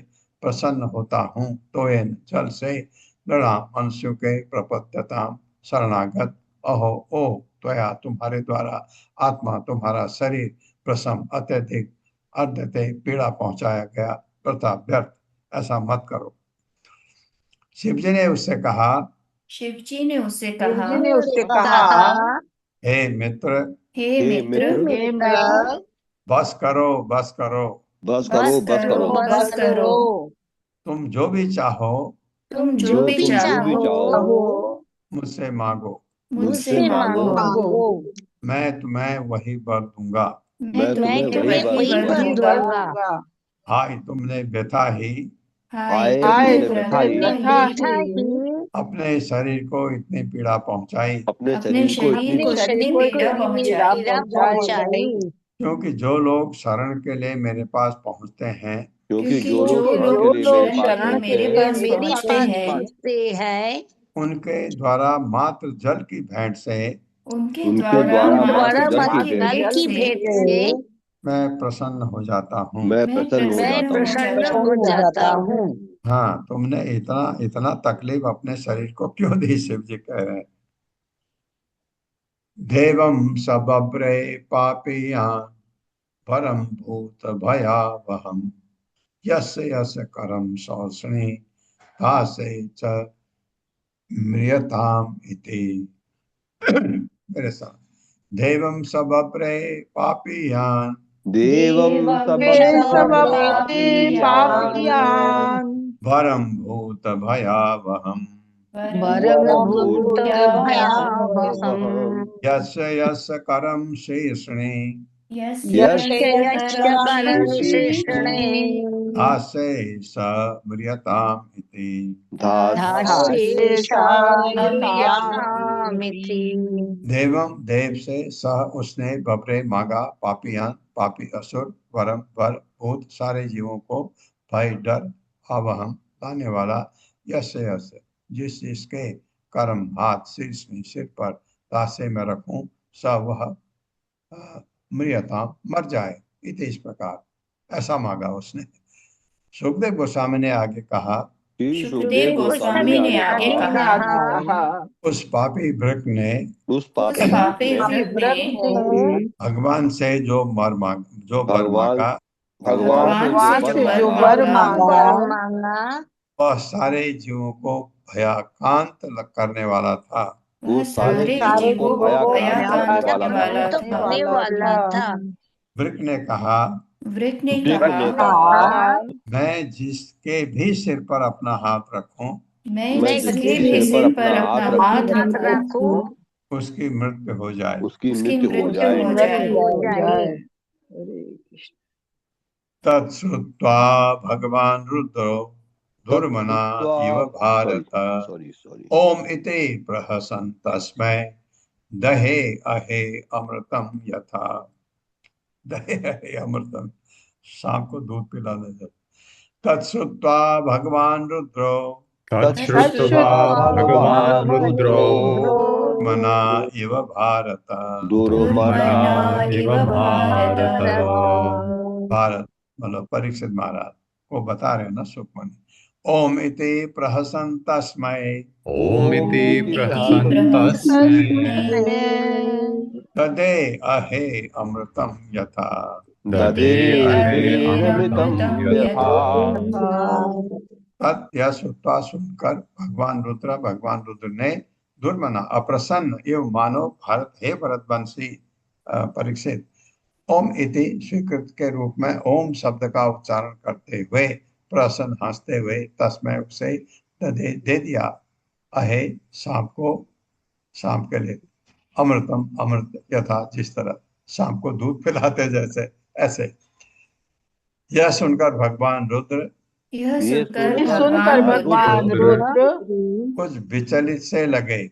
प्रसन्न होता हूँ। तो इन जल से लड़ा मनुष्यों के प्रपद्यता शरणागत अहो ओ त्वया तुम्हारे द्वारा आत्मा तुम्हारा शरीर प्रसम अत्यधिक अर्धते पीड़ा पहुंचाया गया प्रथा व्यर्थ, ऐसा मत करो। शिव जी ने उससे कहा हे मित्र बस करो बस करो बस करो तुम जो भी चाहो मुझसे मांगो मैं तुम्हें वही वर दूंगा। हाय तुमने व्यथा ही अपने शरीर को इतनी पीड़ा पहुंचाई, क्योंकि जो लोग शरण के लिए मेरे पास पहुंचते हैं, क्योंकि जो लोग शरण के लिए मेरे पास पहुंचते हैं उनके द्वारा मात्र जल की भेंट से उनके द्वारा द्वारा मात्र जल की भेंट से मैं प्रसन्न हो जाता हूँ। मैं प्रसन्न हो जाता हूँ। हाँ, तुमने इतना इतना तकलीफ अपने शरीर को क्यों दी? शिव जी कह रहे हैं देवम सबब्रे पापियान परम भूत भयावहम यस्य यस्य करम शोषणी दासे च म्रियताम इति। मेरे साथ देवम सबब्रे पापियान देवं समप्ते पापीयान् वरम भूत भयावहम वरम भूत भयावहम् यस्य यस्य करम शेषणे यस्य यस्य परशेषणे आसे स म्रियताम इति धास्येषामिति देवम देव से सह उसने बपरे मांगा पापियान पापी असुर वरम वर भूत सारे जीवों को भय डर अवहम लाने वाला यस्य यस्य जिस जिसके कर्म हाथ शीर्ष में सिर पर तासे में रखूं स वह मृयताम मर जाए इति इस प्रकार ऐसा मांगा उसने। सुखदेव गोस्वामी ने आगे कहा श्री सुखदेव गोस्वामी ने आगे कहा, उस पापी वृक्ष ने उस पापी पापी ने वृक्ष ने भगवान से जो वर मांगा भगवान से जो वर मांगा वह सारे जीवों को भयाकांत करने वाला था। वह सारे जीवों को भयाकांत करने वाला करने वाला था। वृक्ष ने कहा वृक्ष ने वृक्ष ने कहा, मैं जिसके भी सिर पर अपना हाथ रखूं मैं जिसके भी सिर पर अपना हाथ रखूं उसकी मृत्यु हो जाए। उसकी मृत्यु हो जाए। हो जाए। तत्श्रुत्वा भगवान रुद्रो दुर्मना इव भारत सॉरी ओम इति प्रहसन तस्मै दहे अहे अमृतम यथा। दहे अहे अमृतम, शाम को दूध पिलाने जाते। तत्श्रुत्वा भगवान रुद्रो तच्छ्रुत्वा भगवान् रुद्रो मना इव भारत। दुर्मना इव भारत। भारत मतलब परीक्षित महाराज को बता रहे हैं ना सुखमणि। ओम इति प्रहसन तस्मै ओम इति प्रहसन तस्मै ददे अहे अमृतम यथा। ददे अमृतम यथा। तत् यह श्रुत्वा सुनकर भगवान रुद्र ने दुर्मना अप्रसन्न एवं मानव भारत हे भरतवंशी परीक्षित ओम इति स्वीकृत के रूप में ओम शब्द का उच्चारण करते हुए प्रसन्न हंसते हुए तस्मै उसे दे दिया अहे शाम के लिए अमृतम अमृत यथा जिस तरह शाम को दूध पिलाते जैसे ऐसे। यह सुनकर भगवान रुद्र कुछ विचलित से लगे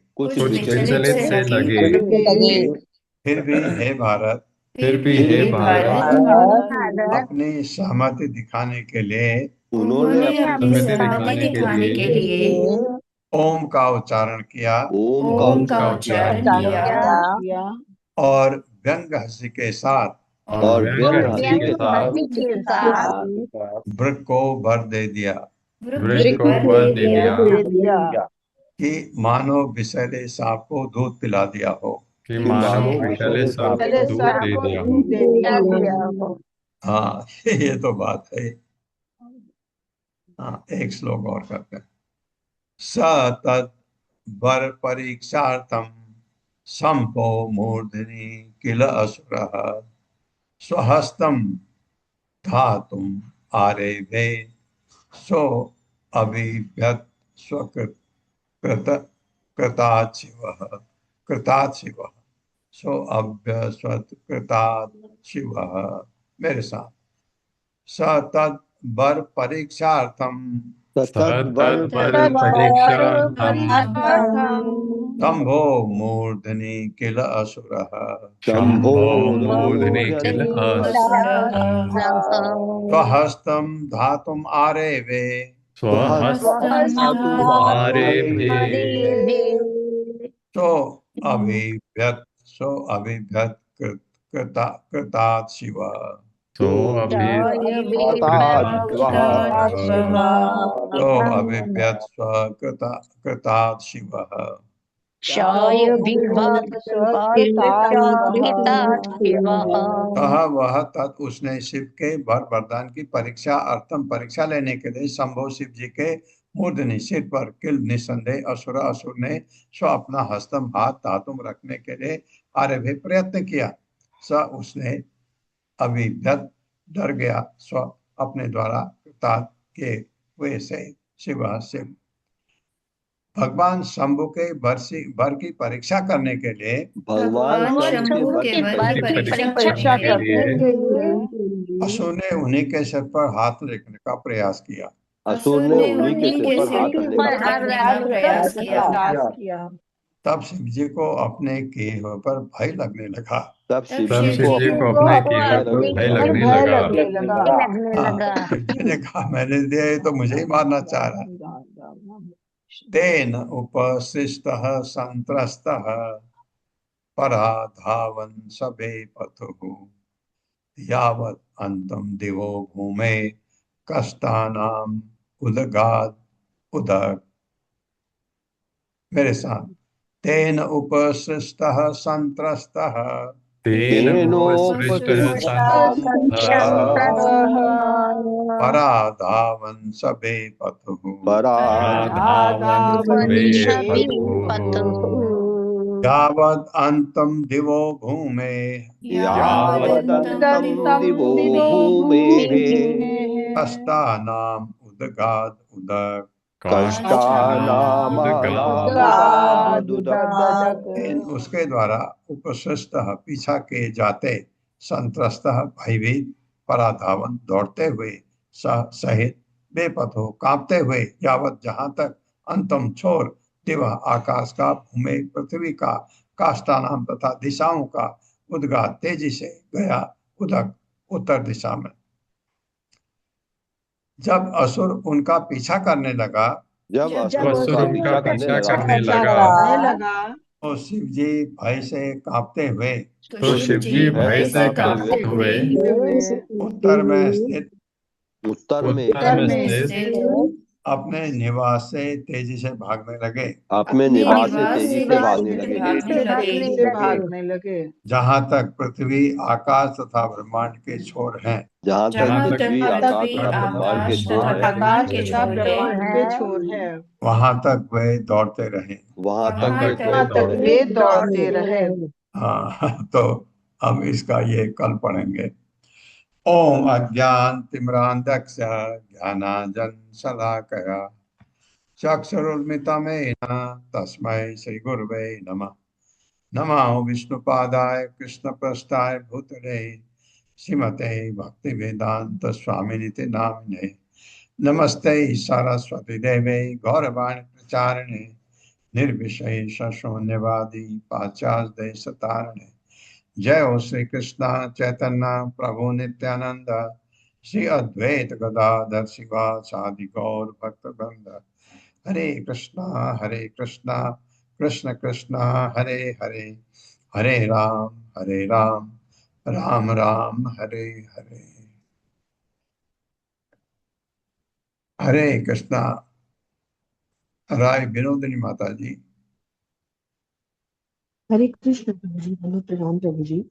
फिर भी हे भारत अपनी सहमति दिखाने के लिए उन्होंने अपनी सहमति दिखाने के लिए ओम का उच्चारण किया और व्यंग हंसी के साथ वृक्ष को वर दे दिया कि मानो विषैले सांप को दूध पिला दिया हो। हाँ ये तो बात है। हाँ एक श्लोक और करते हैं। स तत् वर परीक्षार्थम संपो मूर्धनि किल असुरः स्वहस्तम धातुम आरेभे सो अभिव्यत स्वकृत कृतात् शिवः सो अभ्यस्वत कृतात् शिवः। मेरे साथ स तत् वर परीक्षार्थम शंभो मूर्धनि किल असुरः स्वहस्तं धातुम् आरेभे सो अभिव्यत कृतात् शिवः। तो अभिव्यत कृतात् शिवः। वह तत् उसने शिव के वर वरदान की परीक्षा लेने के लिए संभव शिव जी के मूर्धनि सिर पर किल निसंदेह असुर ने स्व अपना हस्तम हाथ धातुम रखने के लिए आरभे प्रयत्न किया। स उसने अभिव्यक्त डर गया स्व अपने द्वारा कृतार्थ के हुए से शिव शिव। भगवान शंभु के वर की परीक्षा करने के लिए भगवान भगवान शंभु शंभु के के वर वर की की परीक्षा परीक्षा करने करने के के लिए लिए असुर ने उन्हीं के सिर पर हाथ रखने का प्रयास किया। असुर असुर ने ने उन्हीं के उन्हीं सिर के पर सिर हाथ रखने का पर हाथ प्रयास रखने का प्रयास किया। तब शिव जी को अपने किए हुए पर भय लगने लगा। तब तब शिव तब जी शिव को शिव जी जी को अपने अपने किए को हुए किए पर हुए अपने भय भय लगने लगने लगा। लगने हाँ, लगा। शिव जी ने कहा मैंने दिया ये तो मुझे ही मारना चाह रहा है। तेन उपशिष्टः संत्रस्तः पराधावन् सबे पथुः यावत् अन्तं दिवो भूमे कष्टानाम् उदगाद उदक। मेरे साथ तेन उपशिष्टः संत्रस्तः तेन उपसृष्टः तेनोपसृष्टः संतः पराधावन् सबे पथुः पराधावन् सर्वे सभी पथुः यावद् अन्तं दिवो भूमे यावदन्तं यावदन्तं दिवो दिवो भूमेः कष्टानाम् उदगाद उदक। कष्टानामगादुदक। उसके द्वारा उपशिष्ट पीछा के जाते संत्रस्त भयभीत पराधावन दौड़ते हुए सहित बेपथो कांपते हुए यावत जहां तक अंतम छोर दिवा आकाश का भूमि पृथ्वी का काष्ठानाम तथा दिशाओं का उद्गात तेजी से गया उदक उत्तर दिशा में। जब असुर उनका पीछा करने लगा जब असुर असुर उनका उनका पीछा करने पीछा लगा करने लगा तो शिव जी भय से कांपते हुए तो शिव जी भय से कांपते हुए उत्तर में स्थित उत्तर में उत्तर में में स्थित स्थित अपने निवास से तेजी से भागने लगे। अपने अपने निवास से निवास तेजी से से भागने तेजी से लगे। भागने लगे। जहां तक पृथ्वी आकाश तथा ब्रह्मांड के छोर हैं जहां तक जहाँ तक पृथ्वी आकाश पृथ्वी तथा ब्रह्मांड के आकाश छोर तथा है, ब्रह्मांड के छोर है, वहां तक वे दौड़ते रहे। वहां तक वहाँ वे तक दौड़ते वे रहे। दौड़ते रहे। हाँ तो हम इसका ये कल पढ़ेंगे। ओम अज्ञान तिम्रांधक्ष ज्ञानांजन शलाकया चक्षुरुन्मिलितं तस्मै श्री गुरुवे नमः। नमो विष्णुपादाय कृष्णप्रस्थाय भूतले श्रीमते भक्ति वेदांत स्वामिनिति नामिने नमस्ते सरस्वती देवे गौरवाणी प्रचारिणे निर्विशेष शून्यवादी पाश्चात्य देशतारिणे। जय हो श्री कृष्ण चैतन्य प्रभु नित्यानंद श्री अद्वैत गदाधर शिवासादि गौर भक्त वृंद। हरे कृष्णा कृष्ण कृष्ण हरे हरे हरे राम राम राम हरे हरे। हरे कृष्णा। राय विनोदिनी माता जी। हरे कृष्ण प्रभु जी, हेलो प्रणाम प्रभु जी।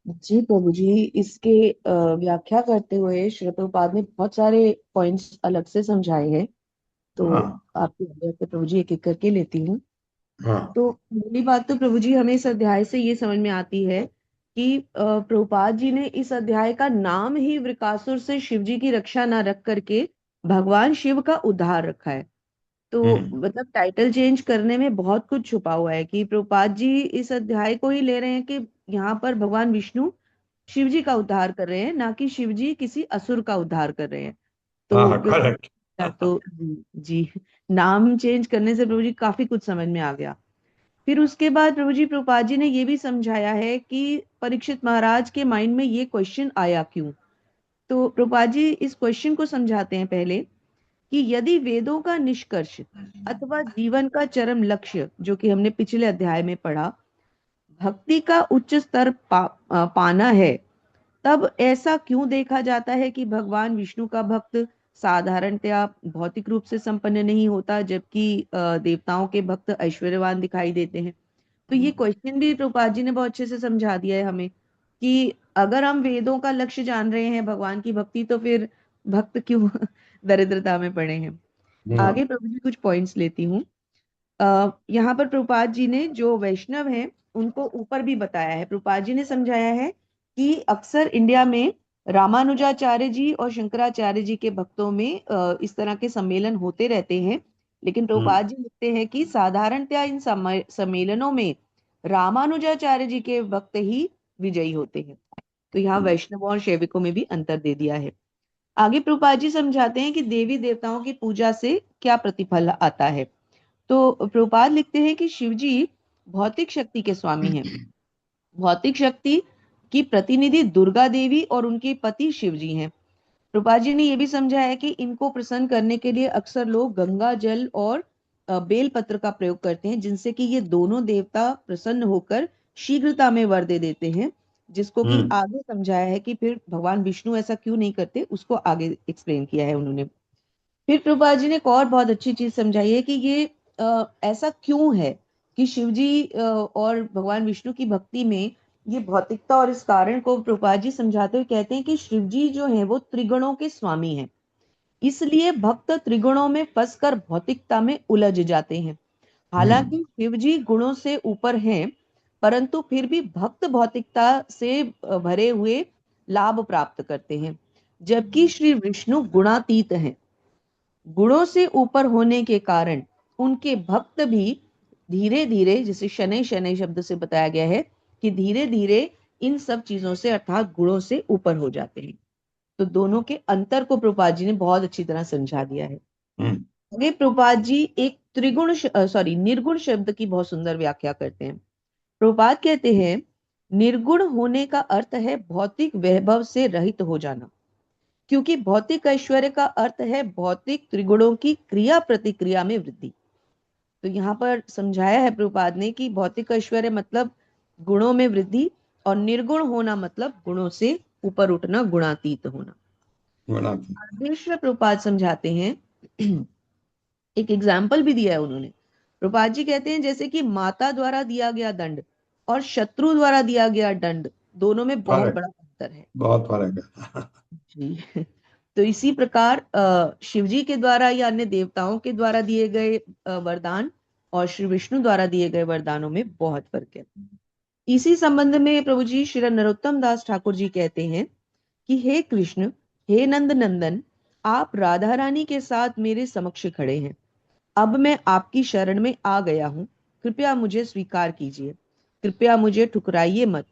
जी प्रभु जी, इसके व्याख्या करते हुए श्रील प्रभुपाद ने बहुत सारे पॉइंट्स अलग से समझाए हैं। तो हाँ आपकी आज्ञा से प्रभु जी एक एक करके लेती हूँ। हाँ तो पहली बात तो प्रभु जी हमें इस अध्याय से ये समझ में आती है कि प्रभुपाद जी ने इस अध्याय का नाम ही वृकासुर से शिव जी की रक्षा न रख करके भगवान शिव का उद्धार रखा है। तो मतलब टाइटल चेंज करने में बहुत कुछ छुपा हुआ है कि प्रभुपाद जी इस अध्याय को ही ले रहे हैं कि यहाँ पर भगवान विष्णु शिव जी का उद्धार कर रहे हैं, ना कि शिव जी किसी असुर का उद्धार कर रहे हैं। तो हाँ प्रभु करेक्ट। तो जी, नाम चेंज करने से प्रभु जी काफी कुछ समझ में आ गया। फिर उसके बाद प्रभु जी प्रभुपाद जी ने ये भी समझाया है कि परीक्षित महाराज के माइंड में ये क्वेश्चन आया क्यों। तो प्रभुपाद जी इस क्वेश्चन को समझाते हैं पहले कि यदि वेदों का निष्कर्ष अथवा जीवन का चरम लक्ष्य, जो कि हमने पिछले अध्याय में पढ़ा, भक्ति का उच्च स्तर पाना है, तब ऐसा क्यों देखा जाता है कि भगवान विष्णु का भक्त साधारणतया भौतिक रूप से संपन्न नहीं होता, जबकि देवताओं के भक्त ऐश्वर्यवान दिखाई देते हैं। तो ये क्वेश्चन भी प्रभुपाद जी ने बहुत अच्छे से समझा दिया है हमें कि अगर हम वेदों का लक्ष्य जान रहे हैं भगवान की भक्ति, तो फिर भक्त क्यों दरिद्रता में पड़े हैं। आगे प्रभु जी कुछ पॉइंट्स लेती हूँ। यहाँ पर प्रभुपाद जी ने जो वैष्णव हैं उनको ऊपर भी बताया है। प्रभुपाद जी ने समझाया है कि अक्सर इंडिया में रामानुजाचार्य जी और शंकराचार्य जी के भक्तों में इस तरह के सम्मेलन होते रहते हैं, लेकिन प्रभुपाद जी लिखते हैं कि साधारणतया इन सम्मेलनों में रामानुजाचार्य जी के भक्त ही विजयी होते हैं। तो यहाँ वैष्णव और शैविकों में भी अंतर दे दिया है। आगे प्रभुपाद जी समझाते हैं कि देवी देवताओं की पूजा से क्या प्रतिफल आता है। तो प्रभुपाद लिखते हैं कि शिव जी भौतिक शक्ति के स्वामी हैं। भौतिक शक्ति की प्रतिनिधि दुर्गा देवी और उनके पति शिव जी हैं। प्रभुपाद जी ने यह भी समझाया कि इनको प्रसन्न करने के लिए अक्सर लोग गंगा जल और बेल पत्र का प्रयोग करते हैं, जिनसे कि ये दोनों देवता प्रसन्न होकर शीघ्रता में वर दे देते हैं, जिसको कि आगे समझाया है कि फिर भगवान विष्णु ऐसा क्यों नहीं करते, उसको आगे एक्सप्लेन किया है उन्होंने। फिर प्रभुपाद जी ने एक और बहुत अच्छी चीज समझाई है कि ये ऐसा क्यों है कि शिव जी और भगवान विष्णु की भक्ति में ये भौतिकता, और इस कारण को प्रभुपाद जी समझाते हुए कहते हैं कि शिव जी जो है वो त्रिगुणों के स्वामी हैं, इसलिए भक्त त्रिगुणों में फंसकर भौतिकता में उलझ जाते हैं। हालांकि शिव जी गुणों से ऊपर हैं, परंतु फिर भी भक्त भौतिकता से भरे हुए लाभ प्राप्त करते हैं, जबकि श्री विष्णु गुणातीत हैं। गुणों से ऊपर होने के कारण उनके भक्त भी धीरे धीरे, जैसे शनै शनै शब्द से बताया गया है कि धीरे धीरे इन सब चीजों से अर्थात गुणों से ऊपर हो जाते हैं। तो दोनों के अंतर को प्रभुपाद जी ने बहुत अच्छी तरह समझा दिया है। आगे प्रभुपाद जी एक निर्गुण शब्द की बहुत सुंदर व्याख्या करते हैं। प्रभुपाद कहते हैं निर्गुण होने का अर्थ है भौतिक वैभव से रहित हो जाना, क्योंकि भौतिक ऐश्वर्य का अर्थ है भौतिक त्रिगुणों की क्रिया प्रतिक्रिया में वृद्धि। तो यहाँ पर समझाया है प्रभुपाद ने कि भौतिक ऐश्वर्य मतलब गुणों में वृद्धि, और निर्गुण होना मतलब गुणों से ऊपर उठना, गुणातीत होना। आदेश प्रभुपाद समझाते हैं, एक एग्जाम्पल भी दिया है उन्होंने। प्रभुपाद जी कहते हैं जैसे कि माता द्वारा दिया गया दंड और शत्रु द्वारा दिया गया दंड, दोनों में बहुत बड़ा अंतर है, बहुत फर्क है जी। तो इसी प्रकार शिव जी के द्वारा या अन्य देवताओं के द्वारा दिए गए वरदान और श्री विष्णु द्वारा दिए गए वरदानों में बहुत फर्क है। इसी संबंध में प्रभु जी श्री नरोत्तम दास ठाकुर जी कहते हैं कि हे कृष्ण, हे नंद नंदन, आप राधा रानी के साथ मेरे समक्ष खड़े हैं। अब मैं आपकी शरण में आ गया हूं, कृपया मुझे स्वीकार कीजिए, कृपया मुझे ठुकराइए मत।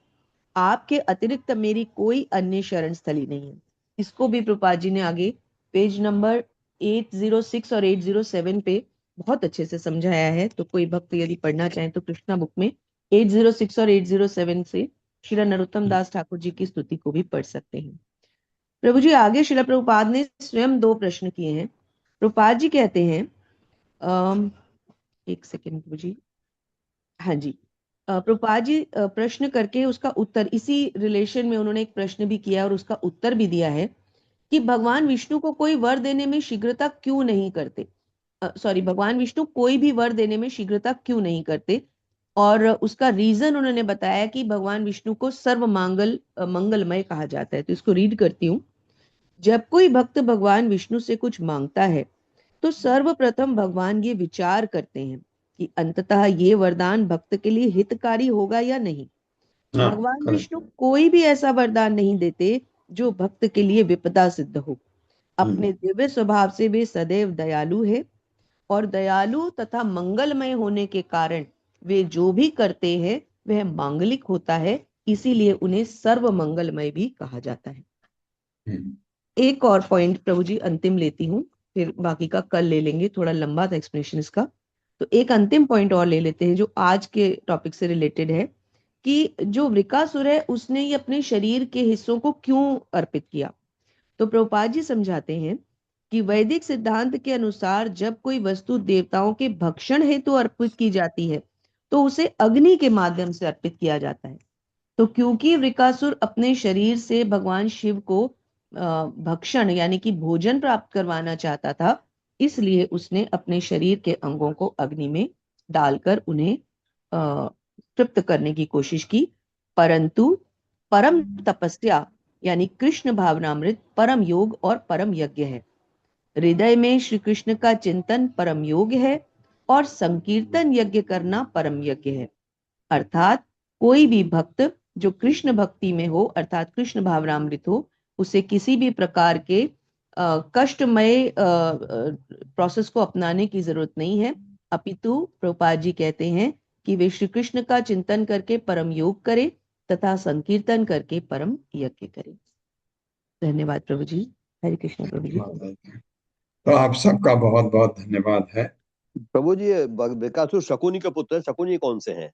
आपके अतिरिक्त मेरी कोई अन्य शरण स्थली नहीं है। इसको भी प्रभुपाद जी ने आगे पेज नंबर 806 और 807 पे बहुत अच्छे से समझाया है। तो कोई भक्त यदि पढ़ना चाहे तो कृष्णा बुक में 806 और 807 से श्री नरोत्तम दास ठाकुर जी की स्तुति को भी पढ़ सकते हैं। प्रभु जी आगे श्रील प्रभुपाद ने स्वयं 2 प्रश्न किए हैं। प्रभुपाद जी कहते हैं एक सेकेंड प्रभु जी, हाँ जी, प्रभुपाद जी प्रश्न करके उसका उत्तर, इसी रिलेशन में उन्होंने एक प्रश्न भी किया और उसका उत्तर भी दिया है कि भगवान विष्णु को कोई वर देने में शीघ्रता क्यों नहीं करते। भगवान विष्णु कोई भी वर देने में शीघ्रता क्यों नहीं करते, और उसका रीजन उन्होंने बताया कि भगवान विष्णु को सर्व मंगलमय कहा जाता है। तो इसको रीड करती हूँ। जब कोई भक्त भगवान विष्णु से कुछ मांगता है तो सर्वप्रथम भगवान ये विचार करते हैं कि अंततः ये वरदान भक्त के लिए हितकारी होगा या नहीं। भगवान विष्णु कोई भी ऐसा वरदान नहीं देते जो भक्त के लिए विपदा सिद्ध हो। अपने दिव्य स्वभाव से वे सदैव दयालु है, और दयालु तथा मंगलमय होने के कारण वे जो भी करते हैं वह मांगलिक होता है, इसीलिए उन्हें सर्व मंगलमय भी कहा जाता है। एक और पॉइंट प्रभु जी अंतिम लेती हूँ, फिर बाकी का कल ले लेंगे, थोड़ा लंबा था एक्सप्लेनेशन इसका। तो एक अंतिम पॉइंट और ले लेते हैं जो आज के टॉपिक से रिलेटेड है कि जो वृकासुर है उसने ये अपने शरीर के हिस्सों को क्यों अर्पित किया। तो प्रभुपाद जी समझाते हैं कि वैदिक सिद्धांत के अनुसार जब कोई वस्तु देवताओं के भक्षण हेतु अर्पित की जाती है तो उसे अग्नि के माध्यम से अर्पित किया जाता है। तो क्योंकि वृकासुर अपने शरीर से भगवान शिव को भक्षण यानी कि भोजन प्राप्त करवाना चाहता था, इसलिए उसने अपने शरीर के अंगों को अग्नि में डालकर उन्हें तृप्त करने की कोशिश की। परंतु परम तपस्या यानी कृष्ण भावनामृत परम योग और परम यज्ञ है। हृदय में श्री कृष्ण का चिंतन परम योग है और संकीर्तन यज्ञ करना परम यज्ञ है। अर्थात कोई भी भक्त जो कृष्ण भक्ति में हो अर्थात कृष्ण भावनामृत हो, उसे किसी भी प्रकार के कष्टमय प्रोसेस को अपनाने की जरूरत नहीं है। अपितु प्रभुपाद जी कहते हैं कि वे श्री कृष्ण का चिंतन करके परम योग करे तथा संकीर्तन करके परम यज्ञ करे। धन्यवाद प्रभु जी। हरे कृष्ण प्रभु जी। तो आप सबका बहुत बहुत धन्यवाद है। प्रभु जी, बकासुर शकुनी के पुत्र है, शकुनी कौन से हैं?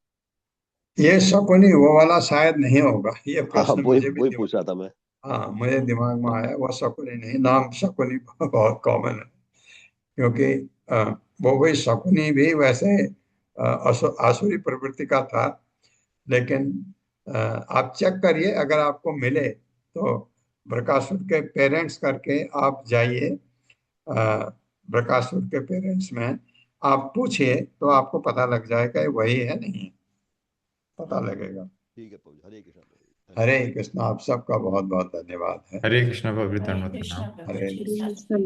ये शकुनी वो वाला शायद नहीं होगा, ये हाँ, प्रश्न वही मुझे भी पूछ रहा था मैं। हाँ मुझे दिमाग में आया, वो शकुनी नहीं, नाम शकुनी बहुत कॉमन है, क्योंकि वो भी शकुनी भी वैसे आसुरी प्रवृत्ति का था, लेकिन आप चेक करिए, अगर आपको मिले तो बकासुर के पेरेंट्स करके आप जाइए, बकासुर के पेरेंट्स में आप पूछिए तो आपको पता लग जाएगा ये वही है, नहीं पता लगेगा। ठीक है प्रभु, हरे कृष्ण प्रभु। हरे कृष्ण। आप सबका बहुत बहुत धन्यवाद है। हरे कृष्ण प्रभु, हरे धन्यवाद कृष्ण प्रणाम। प्रभु हरे जी। कृष्ण।